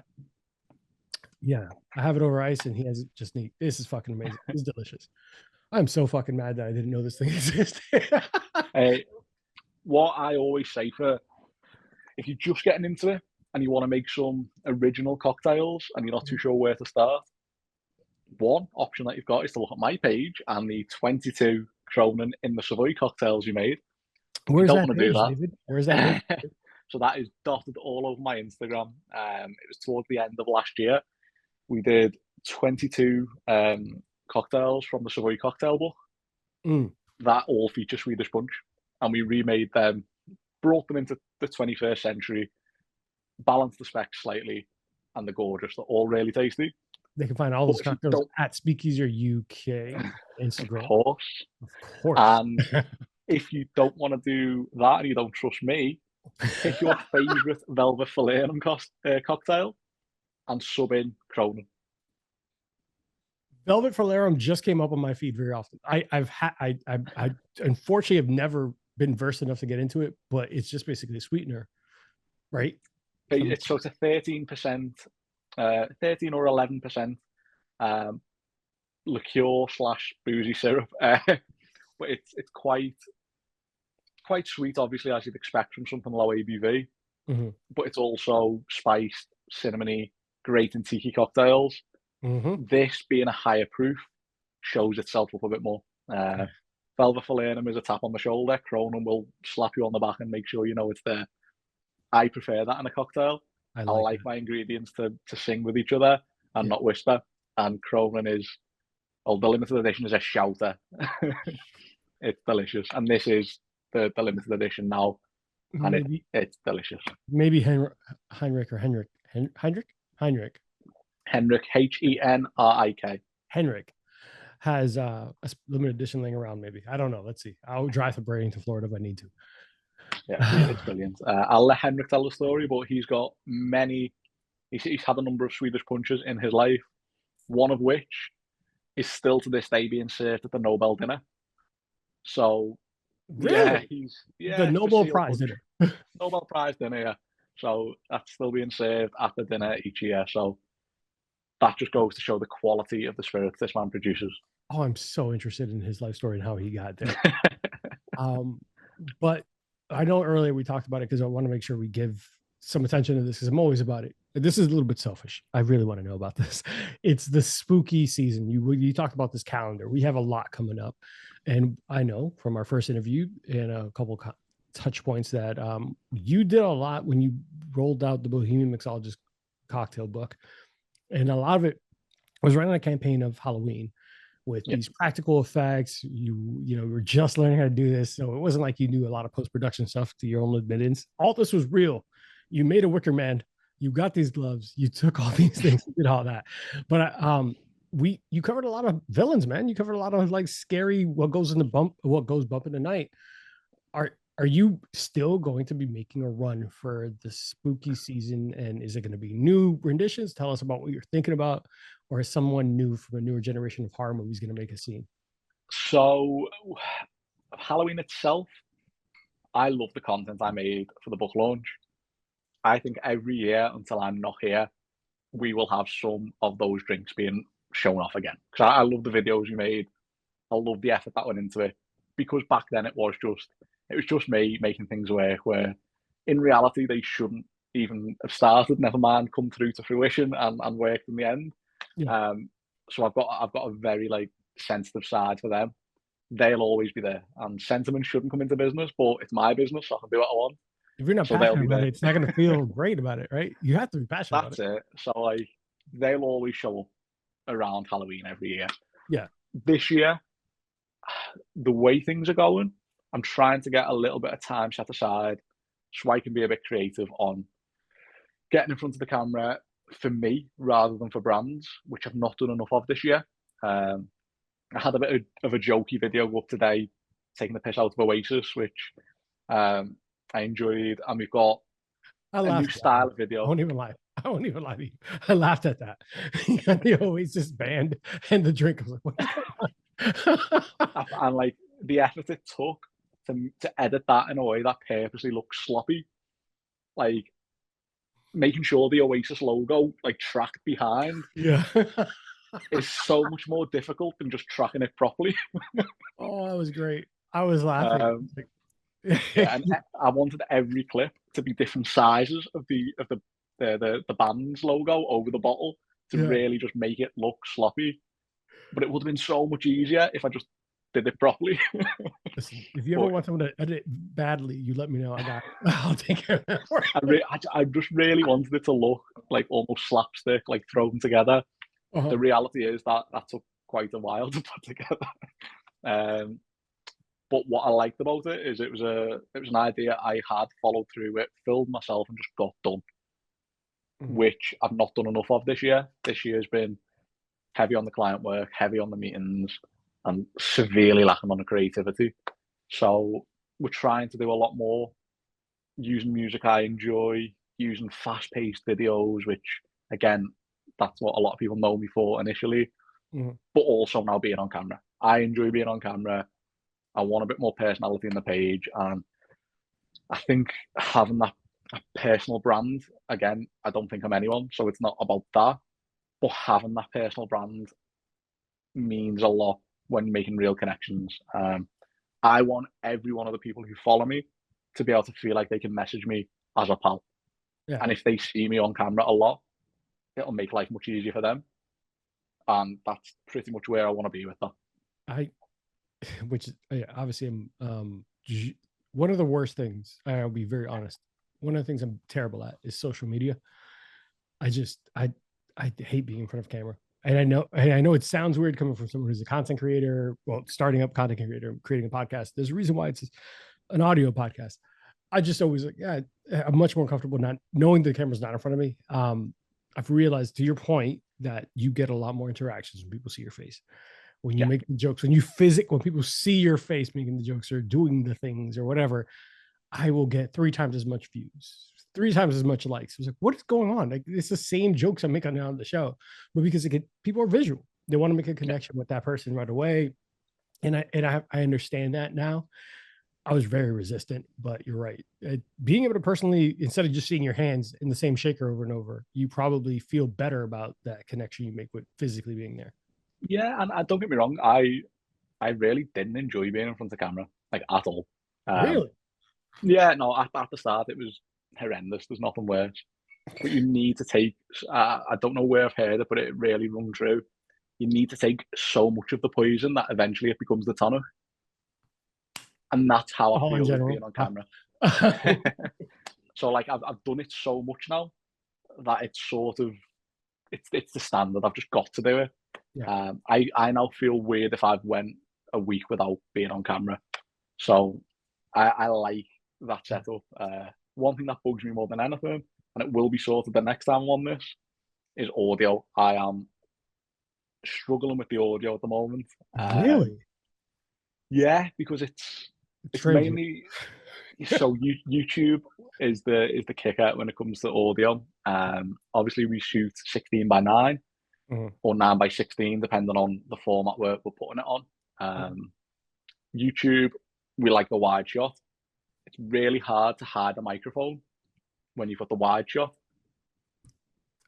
I have it over ice, and he has it just neat. This is fucking amazing. It's delicious. I'm so fucking mad that I didn't know this thing existed. What I always say if you're just getting into it and you want to make some original cocktails and you're not too sure where to start, one option that you've got is to look at my page and the 22 Kronan in the Savoy cocktails you made. Where's that page, David? Where's that page? So that is dotted all over my Instagram. It was towards the end of last year. We did 22 cocktails from the Savoy cocktail book. That all feature Swedish Punch. And we remade them, brought them into the 21st century, balanced the specs slightly, and they're gorgeous. They're all really tasty. They can find all those cocktails at speakeasieruk Instagram. Of course. And if you don't want to do that and you don't trust me, pick your favourite Velvet Falernum cocktail and sub in Kronan. Velvet Falernum just came up on my feed very often. I unfortunately have never been versed enough to get into it, but it's just basically a sweetener, right? It's a 13%, 13 or 11% liqueur/boozy syrup, but it's quite sweet, obviously, as you'd expect from something low ABV. But it's also spiced, cinnamony, great in tiki cocktails. This being a higher proof shows itself up a bit more. Velvet Falernum is a tap on the shoulder. Kronan will slap you on the back and make sure you know it's there. I prefer that in a cocktail. I like my ingredients to sing with each other and not whisper. And Kronan is, the limited edition is a shouter. It's delicious. And this is the limited edition now. And it's delicious. Maybe Henrik, Henrik, Henrik has a limited edition laying around, maybe. I don't know. Let's see. I'll drive to Braden to Florida if I need to. Yeah, it's brilliant. I'll let Henrik tell the story, but he's got he's had a number of Swedish punches in his life, one of which is still to this day being served at the Nobel dinner. So, really? The Nobel Prize dinner. Nobel Prize dinner, yeah. So that's still being served at the dinner each year. So that just goes to show the quality of the spirit this man produces. Oh, I'm so interested in his life story and how he got there. But I know earlier we talked about it because I want to make sure we give some attention to this because I'm always about it. This is a little bit selfish. I really want to know about this. It's the spooky season. You talked about this calendar. We have a lot coming up. And I know from our first interview and a couple touch points that you did a lot when you rolled out the Bohemian Mixologist cocktail book. And a lot of it was running a campaign of Halloween with these practical effects. You were just learning how to do this. So it wasn't like you knew a lot of post-production stuff to your own admittance. All this was real. You made a wicker man. You got these gloves. You took all these things, you did all that. But you covered a lot of villains, man. You covered a lot of like scary, what goes bump in the night. Are you still going to be making a run for the spooky season? And is it going to be new renditions? Tell us about what you're thinking about. Or is someone new from a newer generation of horror movies going to make a scene? So, Halloween itself, I love the content I made for the book launch. I think every year until I'm not here, we will have some of those drinks being shown off again. Because I love the videos you made. I love the effort that went into it. Because back then it was just me making things work where in reality they shouldn't even have started, never mind come through to fruition and worked in the end. Yeah. So I've got a very like sensitive side for them. They'll always be there, and sentiment shouldn't come into business, but it's my business, so I can do what I want. If you're not passionate about it, it's not going to feel great about it, right? You have to be passionate. That's it. So like they'll always show up around Halloween every year. Yeah. this year, the way things are going, I'm trying to get a little bit of time set aside so I can be a bit creative on getting in front of the camera for me rather than for brands, which I've not done enough of this year. I had a bit of a jokey video up today, taking the piss out of Oasis, which I enjoyed, and we've got a new style of video. I won't even lie. I won't even lie to you. I laughed at that. You got the Oasis band and the drink. I was like, and like the effort it took to edit that in a way that purposely looks sloppy, like making sure the Oasis logo like tracked behind. Yeah. Is so much more difficult than just tracking it properly. Oh, that was great. I was laughing. Yeah, and I wanted every clip to be different sizes of the band's logo over the bottle to really just make it look sloppy. But it would have been so much easier if I just did it properly. Listen, if you ever want someone to edit badly, you let me know. I'll take care of that. I just really wanted it to look like almost slapstick, like thrown together. The reality is that took quite a while to put together. But what I liked about it is it was an idea I had followed through with, filmed myself, and just got done, which I've not done enough of this year. This year's been heavy on the client work, heavy on the meetings, and severely lacking on the creativity. So we're trying to do a lot more using music I enjoy, using fast-paced videos, which again, that's what a lot of people know me for initially, but also now being on camera. I enjoy being on camera. I want a bit more personality in the page, and I think having that personal brand, again, I don't think I'm anyone, so it's not about that, but having that personal brand means a lot when making real connections. I want every one of the people who follow me to be able to feel like they can message me as a pal. Yeah. And if they see me on camera a lot, it'll make life much easier for them. And that's pretty much where I want to be with that. Which obviously one of the worst things, I'll be very honest, one of the things I'm terrible at is social media. I hate being in front of camera. And I know it sounds weird coming from someone who's a content creator, well, starting up content creator, creating a podcast. There's a reason why it's an audio podcast. I just always I'm much more comfortable not knowing the camera's not in front of me. I've realized, to your point, that you get a lot more interactions when people see your face. When you make the jokes, when people see your face making the jokes or doing the things or whatever, I will get 3 times as much views, 3 times as much likes. I was like, what is going on? Like, it's the same jokes I'm making on the show, but because people are visual, they want to make a connection with that person right away. And I understand that now. I was very resistant, but you're right. Being able to personally, instead of just seeing your hands in the same shaker over and over, you probably feel better about that connection you make with physically being there. Yeah, and don't get me wrong, I really didn't enjoy being in front of the camera, like, at all. Really? Yeah, no, at the start it was horrendous. There's nothing worse. But you need to take, I don't know where I've heard it, but it really rung true. You need to take so much of the poison that eventually it becomes the tonic. And that's how I feel with being on camera. So like I've done it so much now that it's sort of, it's the standard. I've just got to do it. Yeah. I now feel weird if I've went a week without being on camera. So I like that setup. One thing that bugs me more than anything, and it will be sorted the next time I'm on this, is audio. I am struggling with the audio at the moment. Really? Yeah, because it's mainly so YouTube is the kicker when it comes to audio. Obviously we shoot 16:9 or 9:16, depending on the format we're putting it on. YouTube, we like the wide shot. It's really hard to hide the microphone when you've got the wide shot.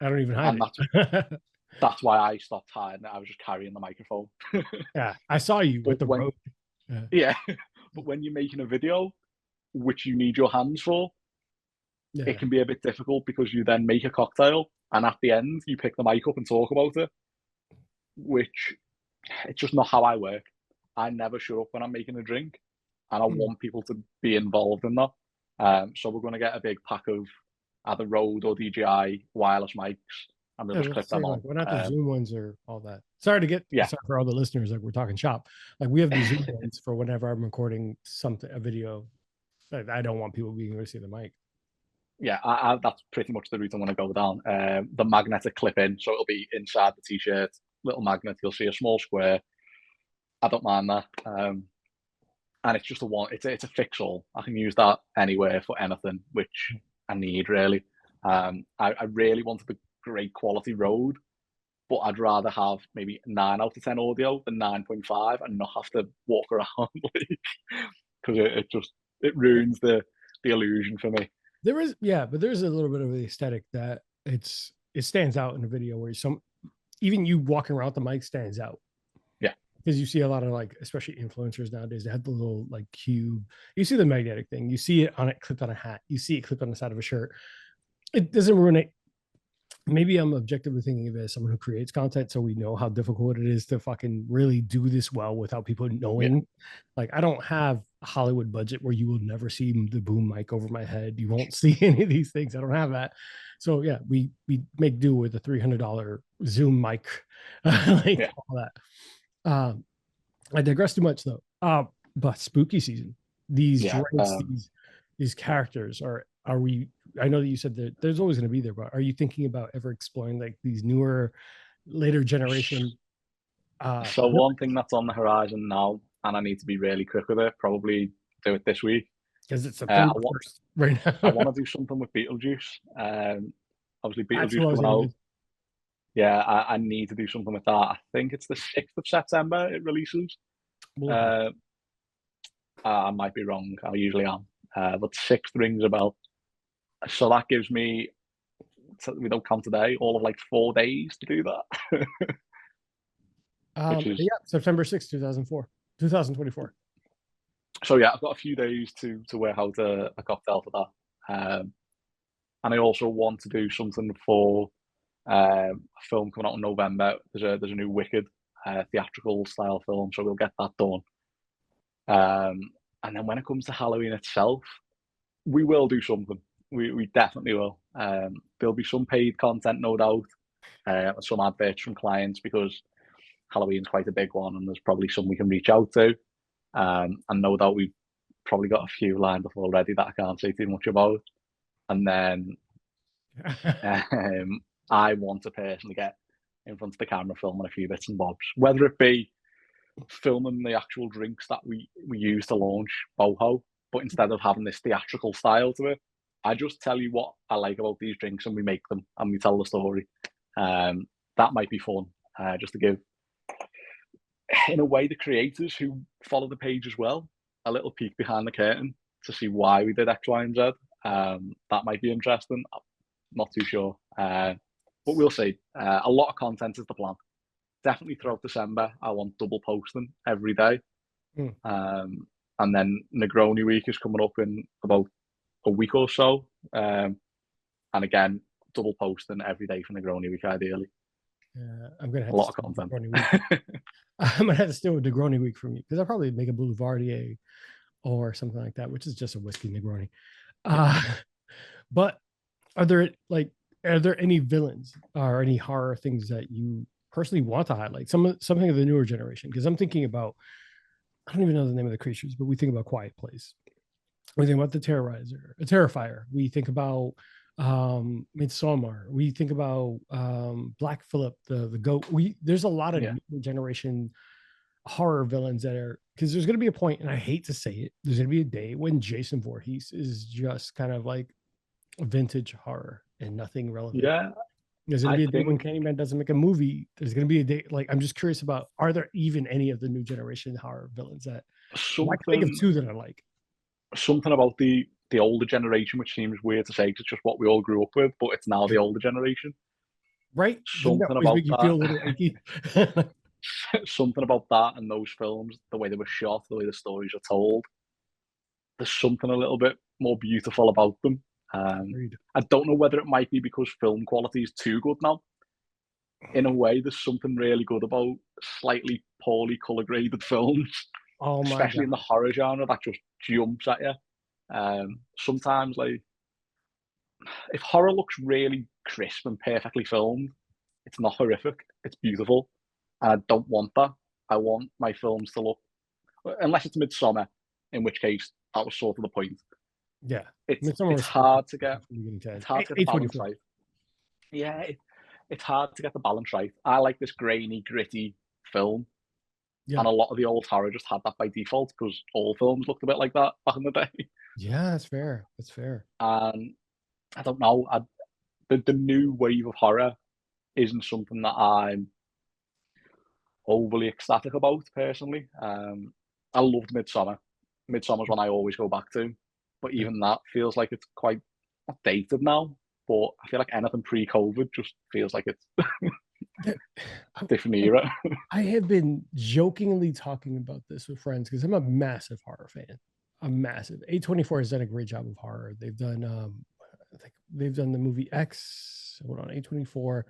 I don't even hide it. That's why I stopped hiding it. I was just carrying the microphone. Yeah, I saw you with the rope. Yeah, but when you're making a video, which you need your hands for, it can be a bit difficult because you then make a cocktail and at the end you pick the mic up and talk about it, which it's just not how I work. I never shut up when I'm making a drink, and I want people to be involved in that. So we're going to get a big pack of either Rode or DJI wireless mics, and and they'll just clip them on. We're not the Zoom ones or all that. Sorry for all the listeners, like we're talking shop. Like we have the Zoom ones for whenever I'm recording a video. I don't want people being able to see the mic. Yeah, that's pretty much the route I want to go down. The magnetic clip in, so it'll be inside the t-shirt, little magnet. You'll see a small square. I don't mind that. And it's just it's a fix-all. I can use that anywhere for anything, which I need really. I really wanted a great quality Rode, but I'd rather have maybe 9 out of 10 audio than 9.5 and not have to walk around because it ruins the illusion for me. But there's a little bit of the aesthetic that it stands out in a video where even you walking around the mic stands out. Because you see a lot of like, especially influencers nowadays, they have the little like cube. You see the magnetic thing. You see it clipped on a hat. You see it clipped on the side of a shirt. It doesn't ruin it. Maybe I'm objectively thinking of it as someone who creates content, so we know how difficult it is to fucking really do this well without people knowing. Yeah. Like, I don't have a Hollywood budget where you will never see the boom mic over my head. You won't see any of these things. I don't have that. So yeah, we make do with a $300 Zoom mic, all that. I digress too much though. But spooky season, these drinks, these characters are we? I know that you said that there's always going to be there, but are you thinking about ever exploring like these newer, later generation? So one thing that's on the horizon now, and I need to be really quick with it. Probably do it this week because it's September 1st right now. I want to do something with Beetlejuice. Obviously Beetlejuice coming out. Yeah, I need to do something with that. I think it's the 6th of September it releases. I might be wrong. I usually am. But 6th rings a bell. So that gives me, we don't count today, all of like 4 days to do that. September 6th, 2024. So yeah, I've got a few days to work out a cocktail for that. And I also want to do something for a film coming out in November. There's a new Wicked theatrical style film, so we'll get that done. And then when it comes to Halloween itself, we will do something. We definitely will. There'll be some paid content, no doubt, some adverts from clients because Halloween's quite a big one, and there's probably some we can reach out to. And no doubt we've probably got a few lined up already that I can't say too much about. And then I want to personally get in front of the camera filming a few bits and bobs, whether it be filming the actual drinks that we use to launch Boho, but instead of having this theatrical style to it, I just tell you what I like about these drinks and we make them and we tell the story. That might be fun, just to give, in a way, the creators who follow the page as well a little peek behind the curtain to see why we did X, Y, and Z. That might be interesting. I'm not too sure, but we'll see. A lot of content is the plan. Definitely throughout December, I want double posting every day. And then Negroni Week is coming up in about a week or so. And again, double posting every day for Negroni Week, ideally. I'm going to have a lot of content. I'm going to have to steal a Negroni Week from you because I'll probably make a Boulevardier or something like that, which is just a whiskey Negroni. But are there any villains or any horror things that you personally want to highlight? Something of the newer generation, because I'm thinking about, I don't even know the name of the creatures, but we think about Quiet Place. We think about the Terrifier. We think about Midsommar. We think about Black Phillip, the goat. There's a lot of new generation horror villains that are, because there's going to be a point, and I hate to say it, there's going to be a day when Jason Voorhees is just kind of like vintage horror and nothing relevant. Yeah. There's going to be a day when Candyman doesn't make a movie. There's going to be a day, like, I'm just curious about, are there even any of the new generation horror villains that I can think of two that I like? Something about the older generation, which seems weird to say because it's just what we all grew up with, but it's now the older generation. Right? Something about make you feel a little achy? Something about that and those films, the way they were shot, the way the stories are told. There's something a little bit more beautiful about them. I don't know whether it might be because film quality is too good now. In a way, there's something really good about slightly poorly color graded films, especially in the horror genre, that just jumps at you. Sometimes, like, if horror looks really crisp and perfectly filmed, It's not horrific. It's beautiful, and I don't want that. I want my films to look, unless it's Midsummer, in which case that was sort of the point. Yeah. It's hard to get the balance A24. right. Yeah, it's hard to get the balance right. I like this grainy, gritty film, Yeah. and a lot of the old horror just had that by default because all films looked a bit like that back in the day. Yeah, that's fair. That's fair. And I don't know, the new wave of horror isn't something that I'm overly ecstatic about personally. I loved Midsummer. Midsummer's one I always go back to, but Yeah. even that feels like it's quite not dated now. But I feel like anything pre-COVID just feels like it's Yeah. a different era. I have been jokingly talking about this with friends because I'm a massive horror fan. I'm massive. A24 has done a great job of horror. They've done I think they've done the movie X. Hold on, A24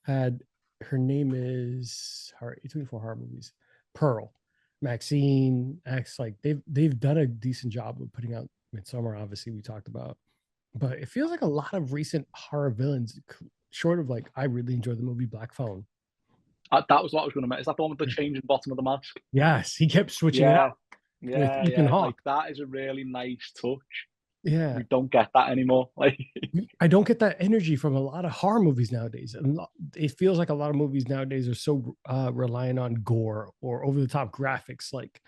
had her name is horror, A24 horror movies. Pearl, Maxine, X, like they've done a decent job of putting out Midsummer, obviously we talked about. But it feels like a lot of recent horror villains, short of like I really enjoyed the movie Black Phone. That was what I was going to mention. Is that the one with the changing bottom of the mask? Yes, he kept switching it Yeah, out with Ethan Like Hawke. that is a really nice touch. Yeah, We don't get that anymore. Like, I don't get that energy from a lot of horror movies nowadays. And it feels like a lot of movies nowadays are so reliant on gore or over the top graphics. Like,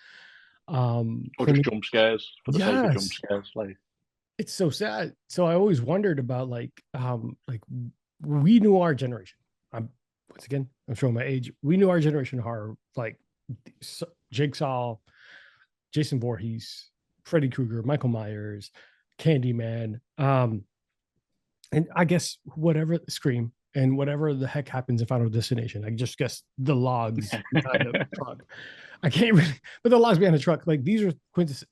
or for just me, jump scares for the sake of jump yes, scares. Like, it's so sad. So I always wondered about like we knew our generation. I'm once again, I'm showing my age. We knew our generation horror, like Jigsaw, Jason Voorhees, Freddy Krueger, Michael Myers, Candyman, and I guess whatever Scream and whatever the heck happens in Final Destination. I just guess the logs behind the truck. I can't really, but the logs behind the truck, like these are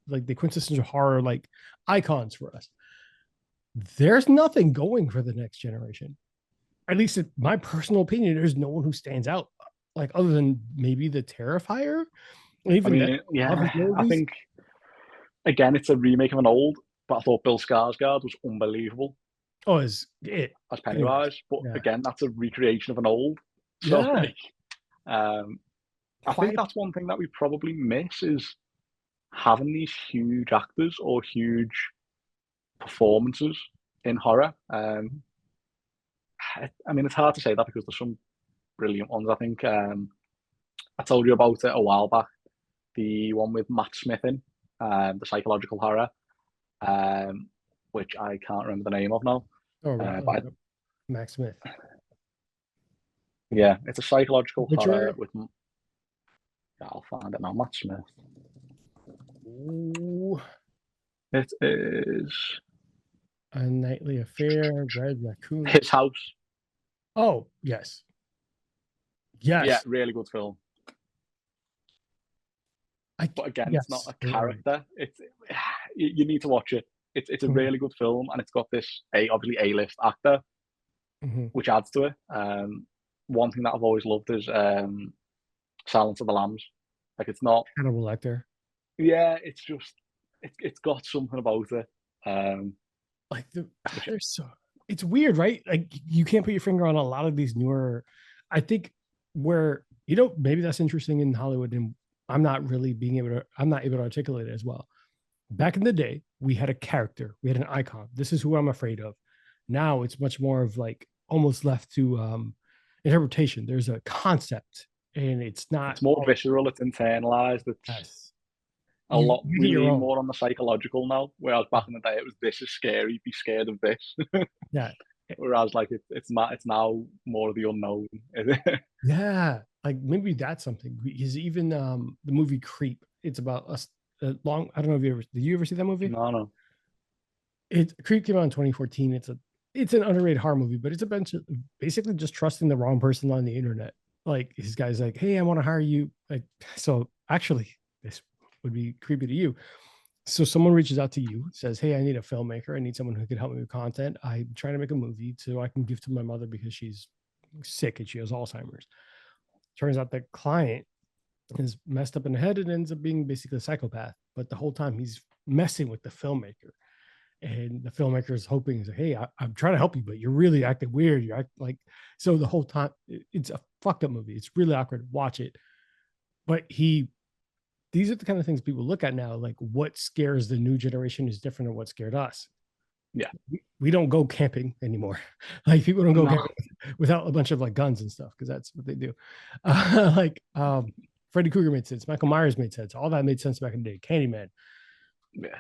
like the quintessential horror like icons for us. There's nothing going for the next generation. At least in my personal opinion, there's no one who stands out, like other than maybe the Terrifier. And I even that, mean, love his yeah, I movies. think again it's a remake of an old, but I thought Bill Skarsgård was unbelievable Oh, is it? as Pennywise. But Yeah. again, that's a recreation of an old. So Yeah. like, um, I think Quiet. that's one thing that we probably miss is having these huge actors or huge performances in horror. I mean, it's hard to say that because there's some brilliant ones. I think I told you about it a while back. The one with Matt Smith in, the psychological horror, which I can't remember the name of now. Oh, right. But Max Smith. yeah, it's a psychological horror Richard. with. Yeah, I'll find it now. Matt Smith. Ooh, It is A Nightly Affair, Red Raccoon. His House. Oh, yes. Yeah, Yes. really good film. But again, it's not a character. It's you need to watch it. It's a really good film, and it's got this obviously A-list actor, which adds to it. One thing that I've always loved is Silence of the Lambs. Like it's not Hannibal Lecter. Yeah, it's just it's got something about it. Like there's so it's weird, right? Like you can't put your finger on a lot of these newer. I think where maybe that's interesting in Hollywood, and I'm not able to articulate it as well. Back in the day, we had a character, we had an icon. This is who I'm afraid of. Now it's much more of like almost left to interpretation. There's a concept, and it's not. It's more visceral. It's internalized. It's yes. a lot. We Your lean own. more on the psychological now. Whereas back in the day, it was this is scary. Be scared of this. Yeah. Whereas like it's now more of the unknown. Yeah, like maybe that's something because even the movie Creep, it's about us long. I don't know if did you ever see that movie? No. Creep came out in 2014. It's an underrated horror movie, but it's a bunch of basically just trusting the wrong person on the internet. Like this guy's like, hey, I want to hire you. Like, so actually, this would be creepy to you. So someone reaches out to you, says, hey, I need a filmmaker. I need someone who could help me with content. I'm trying to make a movie so I can give to my mother because she's sick and she has Alzheimer's. Turns out the client is messed up in the head and ends up being basically a psychopath. But the whole time he's messing with the filmmaker. and the filmmaker is hoping, is like, hey, I'm trying to help you, but you're really acting weird. You're acting like, so the whole time it's a fucked up movie. It's really awkward. Watch it. But these are the kind of things people look at now. Like, what scares the new generation is different than what scared us. Yeah. We don't go camping anymore. Like, people don't go No. camping without a bunch of like guns and stuff, because that's what they do. Freddy Krueger made sense. Michael Myers made sense. All that made sense back in the day. Candyman. Yeah.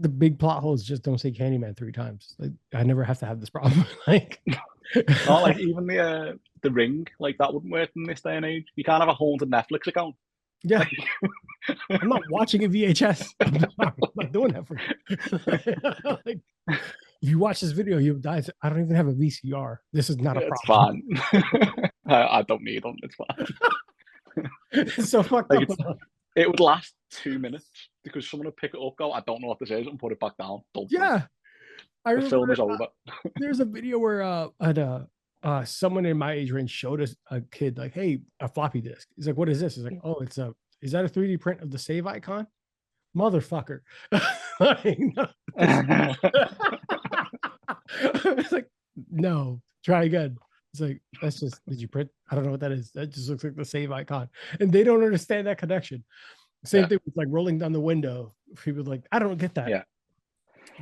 The big plot holes just don't say Candyman 3 times. Like, I never have to have this problem. Like, not like even the Ring, like that wouldn't work in this day and age. You can't have a haunted Netflix account. Yeah. I'm not watching a VHS. I'm not doing that for you. Like, if you watch this video, you'll die. I don't even have a VCR. This is not a problem. It's fine. I don't need them. It's fine. It's so fucked like up. It would last 2 minutes because someone would pick it up, go, I don't know what this is, and put it back down. Yeah. The film is over. There's a video where someone in my age range showed us a kid like, hey, a floppy disk. He's like, what is this? He's like, oh, is that a 3D print of the save icon? Motherfucker. It's like, no, try again. It's like, that's just, did you print? I don't know what that is. That just looks like the save icon. And they don't understand that connection. Same thing with like rolling down the window. People like, I don't get that. Yeah.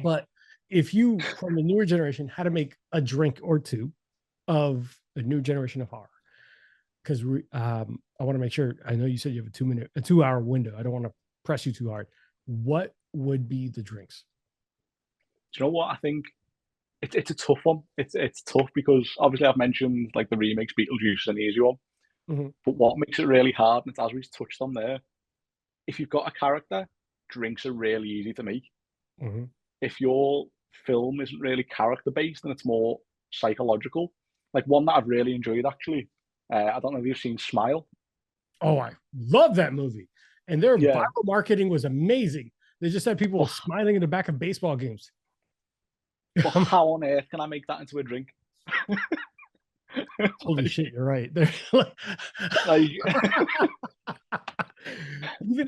But if you, from the newer generation, had to make a drink or two of a new generation of horror, because I want to make sure, I know you said you have a 2 hour window. I don't want to press you too hard. What would be the drinks? Do you know what? I think it's a tough one. It's tough because obviously I've mentioned like the remakes, Beetlejuice is an easy one. Mm-hmm. But what makes it really hard, and it's as we've touched on there, if you've got a character, drinks are really easy to make. Mm-hmm. If your film isn't really character based and it's more psychological, like one that I've really enjoyed actually, I don't know if you've seen Smile. Oh, I love that movie. And their viral marketing was amazing. They just had people smiling in the back of baseball games. But how on earth can I make that into a drink? Holy shit, you're right.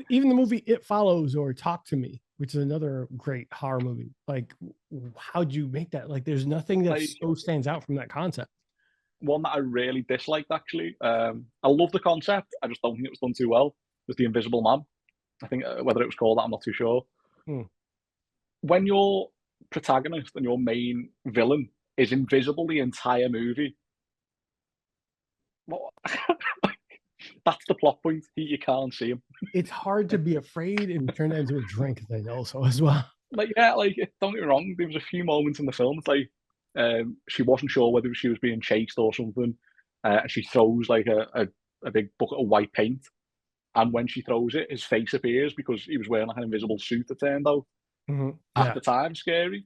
Even the movie It Follows or Talk to Me, which is another great horror movie. Like, how'd you make that? Like, there's nothing that so stands out from that concept. One that I really disliked, actually. I love the concept. I just don't think it was done too well. Was The Invisible Man. I think whether it was called that, I'm not too sure. When your protagonist and your main villain is invisible the entire movie, well, that's the plot point. You can't see him. It's hard to be afraid and turn that into a drink then also as well. Like, yeah, like, don't get me wrong, there was a few moments in the film, it's like, she wasn't sure whether she was being chased or something, and she throws like a big bucket of white paint, and when she throws it, his face appears because he was wearing like an invisible suit, it turned out. At the time, scary.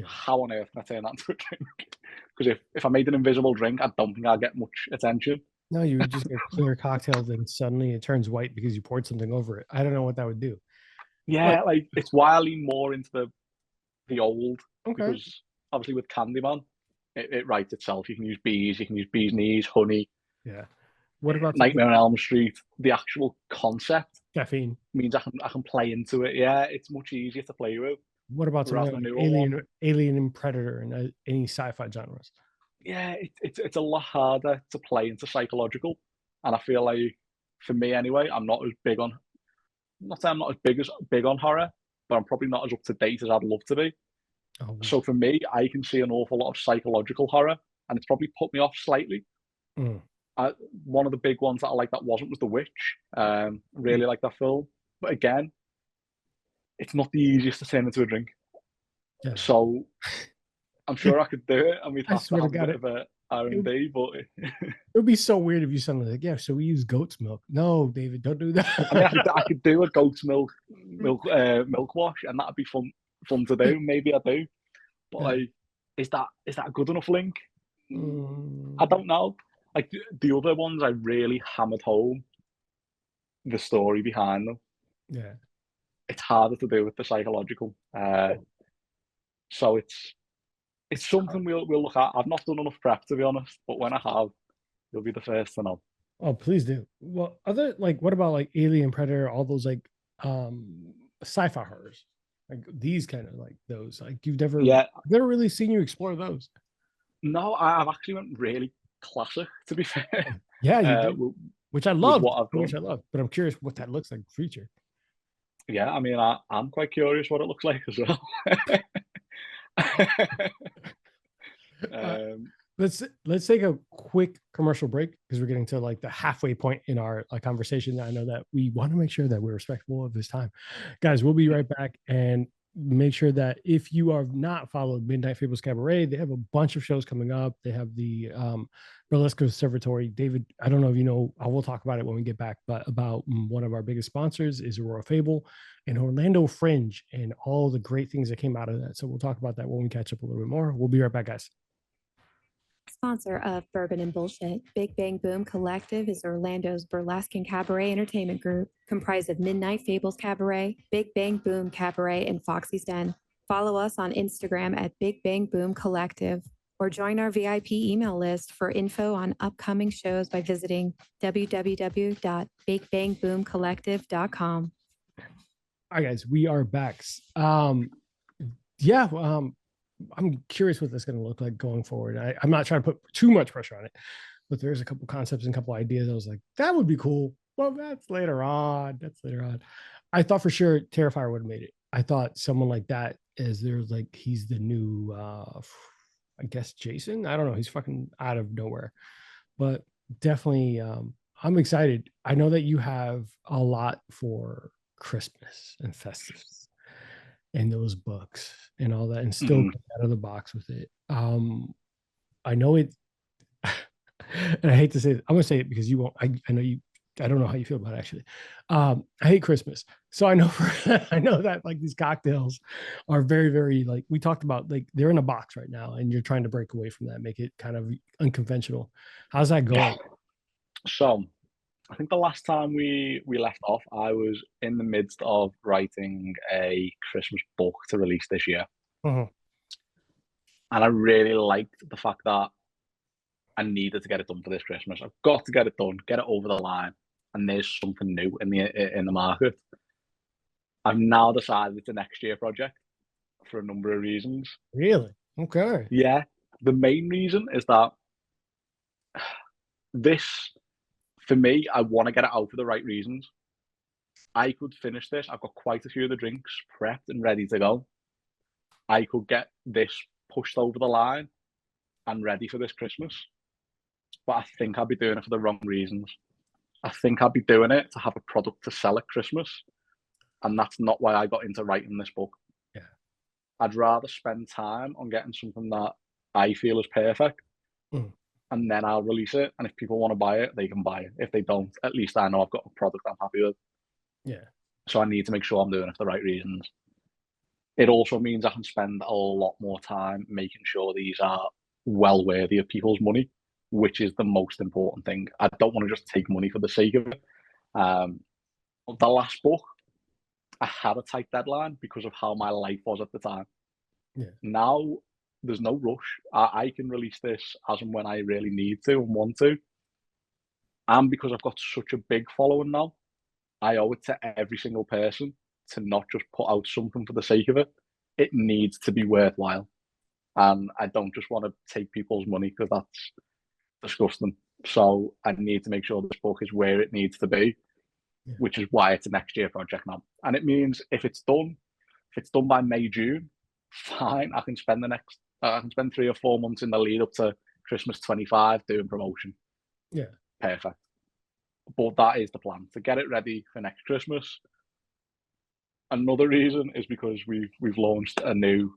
How on earth can I turn that into a drink? Because if I made an invisible drink, I don't think I'd get much attention. No, you would just get clear cocktails and suddenly it turns white because you poured something over it. I don't know what that would do. Yeah, like, it's why I lean more into the old, because obviously with Candyman, it writes itself. You can use bees, you can use bees' knees, honey. Yeah. What about Nightmare on Elm Street? The actual concept caffeine means I can play into it. Yeah, it's much easier to play with. What about something like Alien and Predator and any sci-fi genres? Yeah, it's a lot harder to play into psychological, and I feel like, for me anyway, I'm not as big on. Not saying I'm not as big on horror, but I'm probably not as up to date as I'd love to be. So for me, I can see an awful lot of psychological horror, and it's probably put me off slightly. One of the big ones that I like that was The Witch. Really like that film, but again, it's not the easiest to turn into a drink. Yeah. So I'm sure I could do it, and we'd have to have a bit of a R&D, but it would be so weird if you suddenly like, yeah, so we use goat's milk. No, David, don't do that. I mean, I could do a goat's milk wash, and that'd be fun to do. Maybe I do, but like, is that a good enough link? I don't know. Like the other ones, I really hammered home the story behind them. Yeah, it's harder to do with the psychological. So it's something we'll look at. I've not done enough prep, to be honest, but when I have, you'll be the first to know. Oh, please do. Well, what about like Alien, Predator, all those like sci-fi horrors? Like these kind of like those. Like you've never Yeah, never really seen you explore those. no, I've actually went really classic, to be fair, Yeah, you did, with, which I with loved, what I've which done. I loved. But I'm curious what that looks like future. Yeah, I mean, I'm quite curious what it looks like as well. Uh, um, let's take a quick commercial break because we're getting to like the halfway point in our like conversation. I know that we want to make sure that we're respectful of his time, guys. We'll be right back, and make sure that if you are not followed Midnight Fables Cabaret, they have a bunch of shows coming up. They have the Burlesque Conservatory. David, I don't know if you know, I will talk about it when we get back, but about one of our biggest sponsors is Aurora Fable and Orlando Fringe and all the great things that came out of that. So we'll talk about that when we catch up a little bit more. We'll be right back, guys. Sponsor of Bourbon and Bullshit, Big Bang Boom Collective is Orlando's burlesque and cabaret entertainment group, comprised of Midnight Fables Cabaret, Big Bang Boom Cabaret, and Foxy's Den. Follow us on Instagram at Big Bang Boom Collective, or join our VIP email list for info on upcoming shows by visiting www.bigbangboomcollective.com. All right, guys, we are back. I'm curious what this is going to look like going forward. I'm not trying to put too much pressure on it, but there's a couple concepts and a couple ideas. I was like, that would be cool. Well, that's later on. That's later on. I thought for sure Terrifier would have made it. I thought someone like that is there's like he's the new I guess Jason. I don't know. He's fucking out of nowhere. But definitely I'm excited. I know that you have a lot for Christmas and festive and those books and all that, and still mhm. come out of the box with it. I know it, and I hate to say it, I'm gonna say it because you won't. I know you. I don't know how you feel about it actually. I hate Christmas, so I know I know that like these cocktails are very, very like we talked about. Like they're in a box right now, and you're trying to break away from that, make it kind of unconventional. How's that going? So, I think the last time we left off, I was in the midst of writing a Christmas book to release this year, Uh-huh. and I really liked the fact that I needed to get it done for this Christmas. I've got to get it done, get it over the line, and there's something new in the market. I've now decided it's a next year project for a number of reasons. Really? Okay. Yeah, the main reason is that this, for me, I want to get it out for the right reasons. I could finish this. I've got quite a few of the drinks prepped and ready to go. I could get this pushed over the line and ready for this Christmas. But I think I'd be doing it for the wrong reasons. I think I'd be doing it to have a product to sell at Christmas. And that's not why I got into writing this book. Yeah. I'd rather spend time on getting something that I feel is perfect. Mm. And then I'll release it. And if people want to buy it, they can buy it. If they don't, at least I know I've got a product I'm happy with. Yeah. So I need to make sure I'm doing it for the right reasons. It also means I can spend a lot more time making sure these are well worthy of people's money, which is the most important thing. I don't want to just take money for the sake of it. The last book, I had a tight deadline because of how my life was at the time. Yeah. Now there's no rush. I can release this as and when I really need to and want to. And because I've got such a big following now, I owe it to every single person to not just put out something for the sake of it. It needs to be worthwhile. And I don't just want to take people's money because that's disgusting. So I need to make sure this book is where it needs to be, Yeah. which is why it's a next year project now. And it means if it's done by May, June, fine. I can spend 3 or 4 months in the lead up to Christmas 25 doing promotion. Yeah. Perfect. But that is the plan, to get it ready for next Christmas. Another reason is because we've launched a new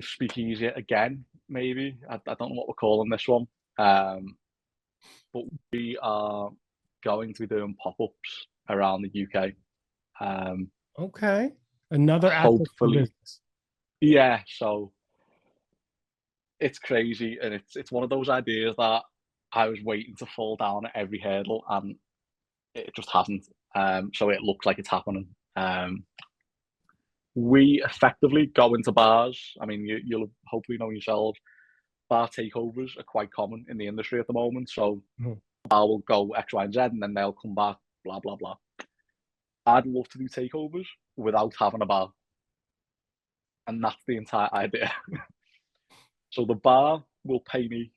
speakeasy again, maybe. I don't know what we're calling this one. But we are going to be doing pop-ups around the UK. Okay. Another aspect of Hopefully, business. yeah. So it's crazy, and it's one of those ideas that I was waiting to fall down at every hurdle, and it just hasn't. So it looks like it's happening. We effectively go into bars. I mean, you'll hopefully know yourselves. Bar takeovers are quite common in the industry at the moment. So Mhm. bar will go X, Y, and Z, and then they'll come back, blah, blah, blah. I'd love to do takeovers without having a bar. And that's the entire idea. So the bar will pay me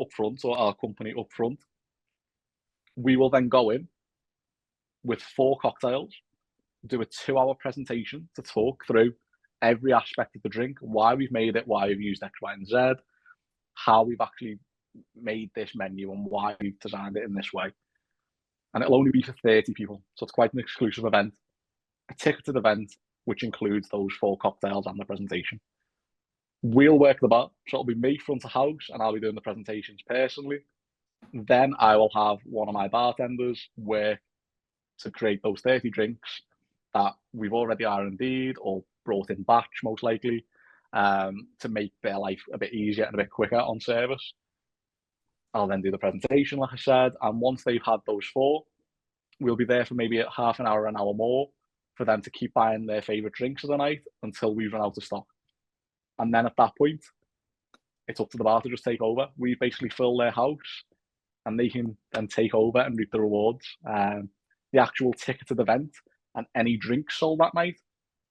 up front, or our company up front. We will then go in with 4 cocktails, do a 2-hour presentation to talk through every aspect of the drink, why we've made it, why we've used X, Y, and Z, how we've actually made this menu and why we've designed it in this way. And it'll only be for 30 people. So it's quite an exclusive event. A ticketed event, which includes those 4 cocktails and the presentation. We'll work the bar. So it'll be me front of house and I'll be doing the presentations personally. Then I will have one of my bartenders work to create those 30 drinks that we've already R&D'd or brought in batch, most likely, to make their life a bit easier and a bit quicker on service. I'll then do the presentation, like I said, and once they've had those 4, we'll be there for maybe half an hour more for them to keep buying their favourite drinks of the night until we run out of stock. And then at that point, it's up to the bar to just take over. We basically fill their house and they can then take over and reap the rewards. The actual ticketed event and any drinks sold that night,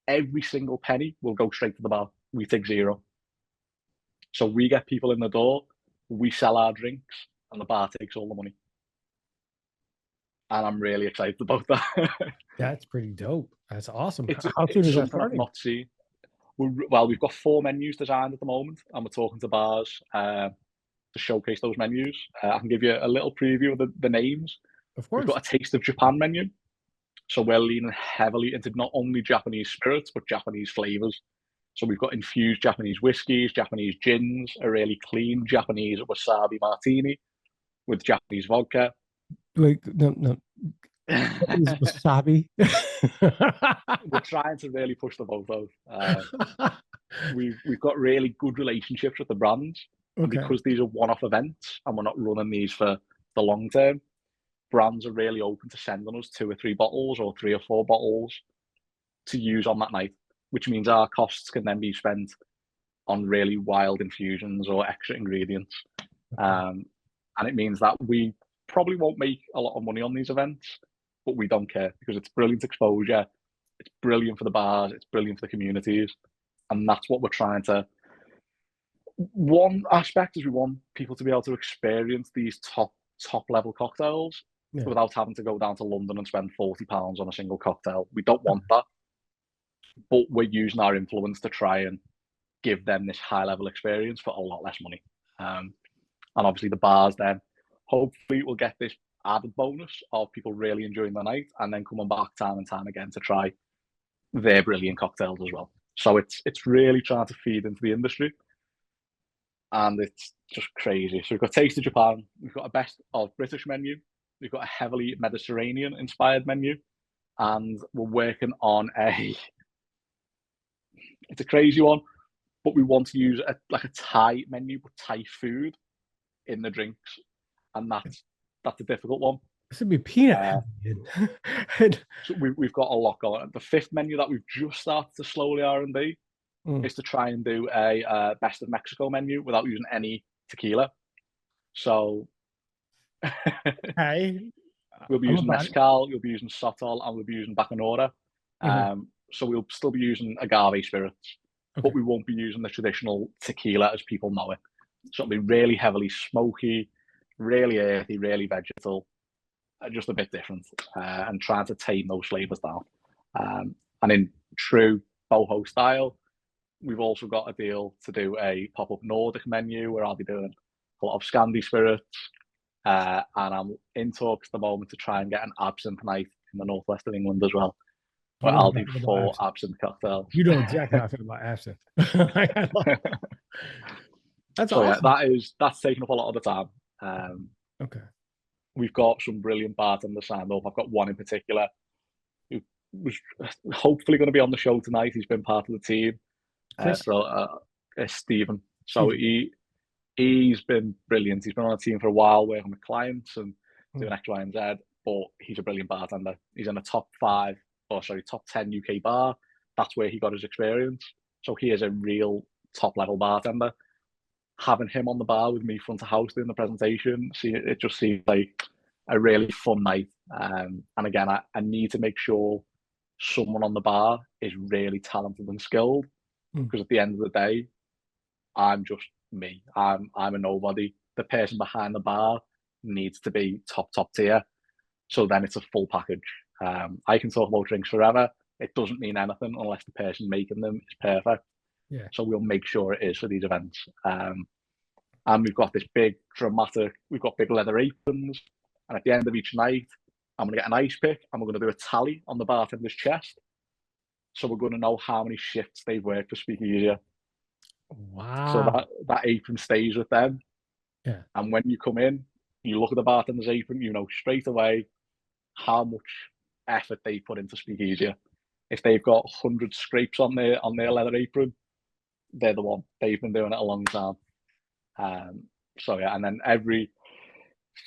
every single penny will go straight to the bar. We take 0. So we get people in the door, we sell our drinks, and the bar takes all the money. And I'm really excited about that. That's pretty dope. That's awesome. It's How soon is that something I've starting? not seen. Well, we've got 4 menus designed at the moment, and we're talking to bars to showcase those menus. I can give you a little preview of the names. Of course. We've got a Taste of Japan menu. So we're leaning heavily into not only Japanese spirits, but Japanese flavors. So we've got infused Japanese whiskeys, Japanese gins, a really clean Japanese wasabi martini with Japanese vodka. Wait, no. Is wasabi? We're trying to really push the Boho. We've got really good relationships with the brands. And because these are one-off events and we're not running these for the long term, brands are really open to sending us 2 or 3 bottles or 3 or 4 bottles to use on that night, which means our costs can then be spent on really wild infusions or extra ingredients. And it means that we probably won't make a lot of money on these events, but we don't care because it's brilliant exposure. It's brilliant for the bars. It's brilliant for the communities. And that's what we're trying to... One aspect is we want people to be able to experience these top level cocktails without having to go down to London and spend £40 on a single cocktail. We don't want that, but we're using our influence to try and give them this high level experience for a lot less money. And obviously the bars then hopefully will get this added bonus of people really enjoying the night and then coming back time and time again to try their brilliant cocktails as well. So it's really trying to feed into the industry. And it's just crazy. So we've got Taste of Japan, we've got a best of British menu, we've got a heavily Mediterranean inspired menu, and we're working on it's a crazy one, but we want to use a Thai menu with Thai food in the drinks, and that's a difficult one. This would be peanut. So we've got a lot going on. The 5th menu that we've just started to slowly R&D is to try and do a best of Mexico menu without using any tequila. So we'll be using mezcal, you'll be using sotol, and we'll be using bacanora. So we'll still be using agave spirits, but we won't be using the traditional tequila as people know it. So it'll be really heavily smoky, really earthy, really vegetal, just a bit different, and trying to tame those flavors down. And in true Boho style, we've also got a deal to do a pop-up Nordic menu where I'll be doing a lot of Scandi spirits, and I'm in talks at the moment to try and get an absinthe night in the northwest of England as well, where I'll do 4 absinthe cocktails. You know exactly how I feel about absinthe. That's so awesome. Yeah, that's taking up a lot of the time. We've got some brilliant bartenders signed up. I've got one in particular who was hopefully going to be on the show tonight. He's been part of the team. Stephen. So he's been brilliant. He's been on the team for a while, working with clients and doing X, Y, and Z. But he's a brilliant bartender. He's in a top 10 UK bar. That's where he got his experience. So he is a real top level bartender. Having him on the bar with me front of house doing the presentation, it just seemed like a really fun night. And again, I need to make sure someone on the bar is really talented and skilled. Because at the end of the day, I'm just me. I'm a nobody. The person behind the bar needs to be top tier. So then it's a full package. I can talk about drinks forever. It doesn't mean anything unless the person making them is perfect. Yeah. So we'll make sure it is for these events. And we've got this big dramatic, we've got big leather aprons. And at the end of each night, I'm going to get an ice pick and we're going to do a tally on the bartender's chest. So we're going to know how many shifts they've worked for Speakeasy. Wow. So that apron stays with them. Yeah. And when you come in, you look at the bartender's apron, you know straight away how much effort they put into Speakeasy. If they've got 100 scrapes on their leather apron, they're the one. They've been doing it a long time. So yeah, and then every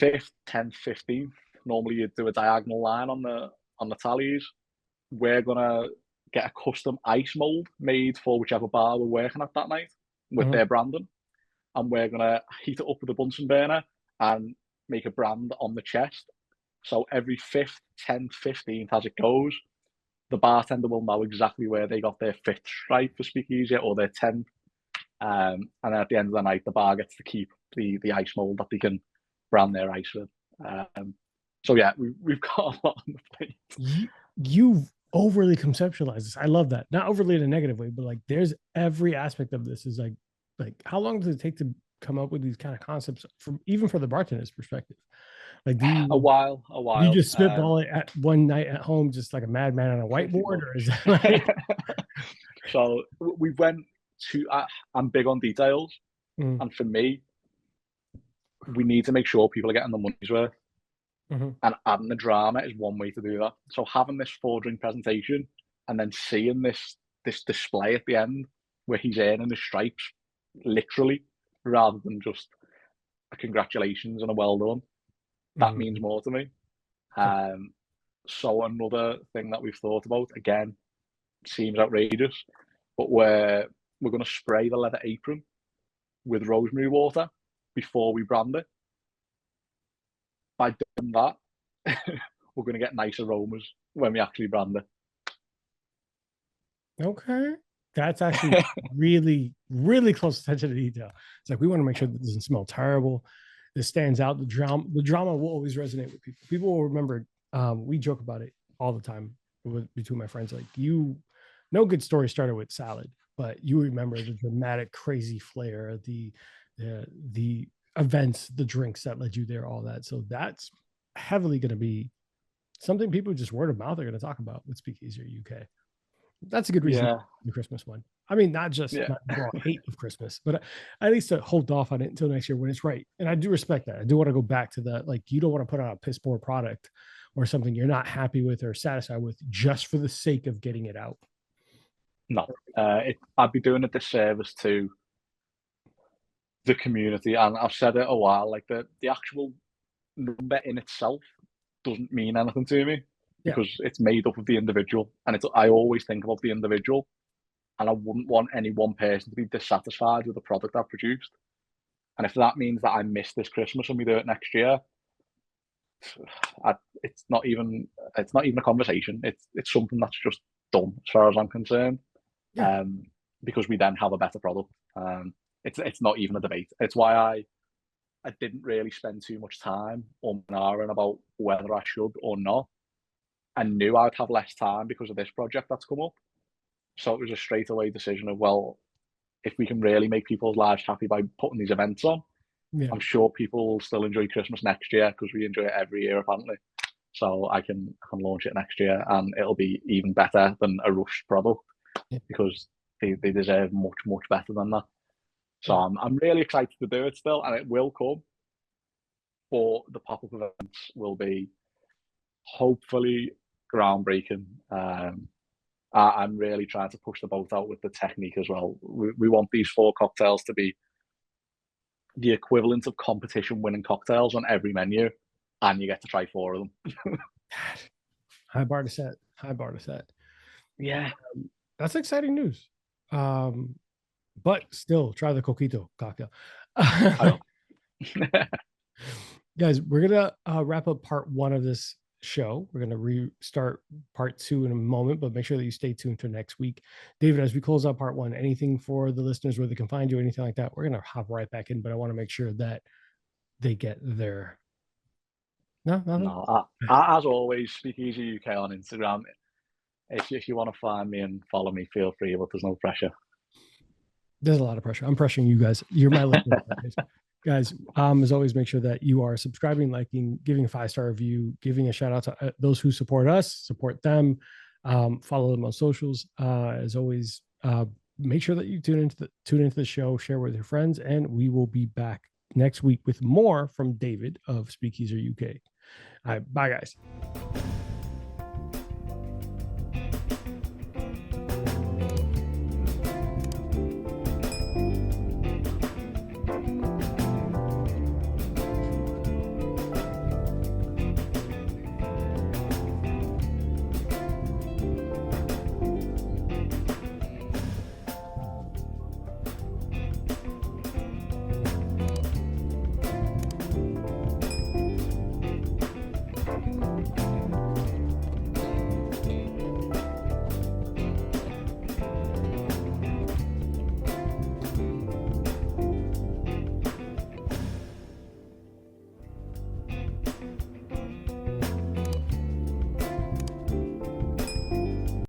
5th, 10th, 15th, normally you do a diagonal line on the tallies. We're gonna get a custom ice mold made for whichever bar we're working at that night with their branding, and we're gonna heat it up with a Bunsen burner and make a brand on the chest. So every 5th, 10th, 15th, as it goes, the bartender will know exactly where they got their 5th stripe for Speakeasy or their 10th. And then at the end of the night, the bar gets to keep the ice mold that they can brand their ice with. So yeah, we've got a lot on the plate. You've overly conceptualized this. I love that. Not overly in a negative way, but like there's every aspect of this is like how long does it take to come up with these kind of concepts from even for the bartender's perspective? Like a while. Do you just spitball it at one night at home, just like a madman on a whiteboard, or is that like... So we went to. I'm big on details, and for me, we need to make sure people are getting the money's worth. And adding the drama is one way to do that. So having this 4-drink presentation and then seeing this display at the end where he's earning his stripes, literally, rather than just a congratulations and a well done, that means more to me. So another thing that we've thought about, again, seems outrageous, but we're going to spray the leather apron with rosemary water before we brand it. By doing that, we're going to get nice aromas when we actually brand it. Okay. That's actually really, really close attention to detail. It's like, we want to make sure that it doesn't smell terrible. This stands out. The drama will always resonate with people. People will remember. We joke about it all the time between my friends. Like, no good story started with salad, but you remember the dramatic, crazy flair, the events, the drinks that led you there, all that. So that's heavily going to be something people just word of mouth are going to talk about with Speakeasy UK. That's a good reason for the Christmas one. I mean, not just not hate of Christmas, but at least to hold off on it until next year when it's right. And I do respect that. I do want to go back to that. Like, you don't want to put out a piss poor product or something you're not happy with or satisfied with just for the sake of getting it out. No, I'd be doing a disservice to the community, and I've said it a while. Like the actual number in itself doesn't mean anything to me because it's made up of the individual, and I always think about the individual, and I wouldn't want any one person to be dissatisfied with the product I've produced. And if that means that I miss this Christmas and we do it next year, it's not even a conversation. It's something that's just done as far as I'm concerned. Because we then have a better product. It's not even a debate. It's why I didn't really spend too much time on about whether I should or not. I knew I'd have less time because of this project that's come up. So it was a straightaway decision of, well, if we can really make people's lives happy by putting these events on, I'm sure people will still enjoy Christmas next year because we enjoy it every year apparently. So I can launch it next year and it'll be even better than a rushed product because they deserve much better than that. So I'm really excited to do it still, and it will come. But the pop-up events will be hopefully groundbreaking. I'm really trying to push the boat out with the technique as well. We want these 4 cocktails to be the equivalent of competition-winning cocktails on every menu, and you get to try 4 of them. High bar to set. High bar to set. Yeah, that's exciting news. But still, try the coquito cocktail. Guys, we're gonna wrap up part 1 of this show. We're going to restart part 2 in a moment, but make sure that you stay tuned for next week. David, as we close out part 1, anything for the listeners where they can find you, anything like that? We're going to hop right back in, but I want to make sure that they get their... No, nothing? No, as always, Speakeasy UK on Instagram. If you want to find me and follow me, feel free, but there's no pressure. There's a lot of pressure. I'm pressuring you guys. You're my listeners. Guys, as always, make sure that you are subscribing, liking, giving a 5-star review, giving a shout out to those who support us, support them, follow them on socials. As always, make sure that you tune into the show, share with your friends, and we will be back next week with more from David of Speakeasy UK. All right, bye guys.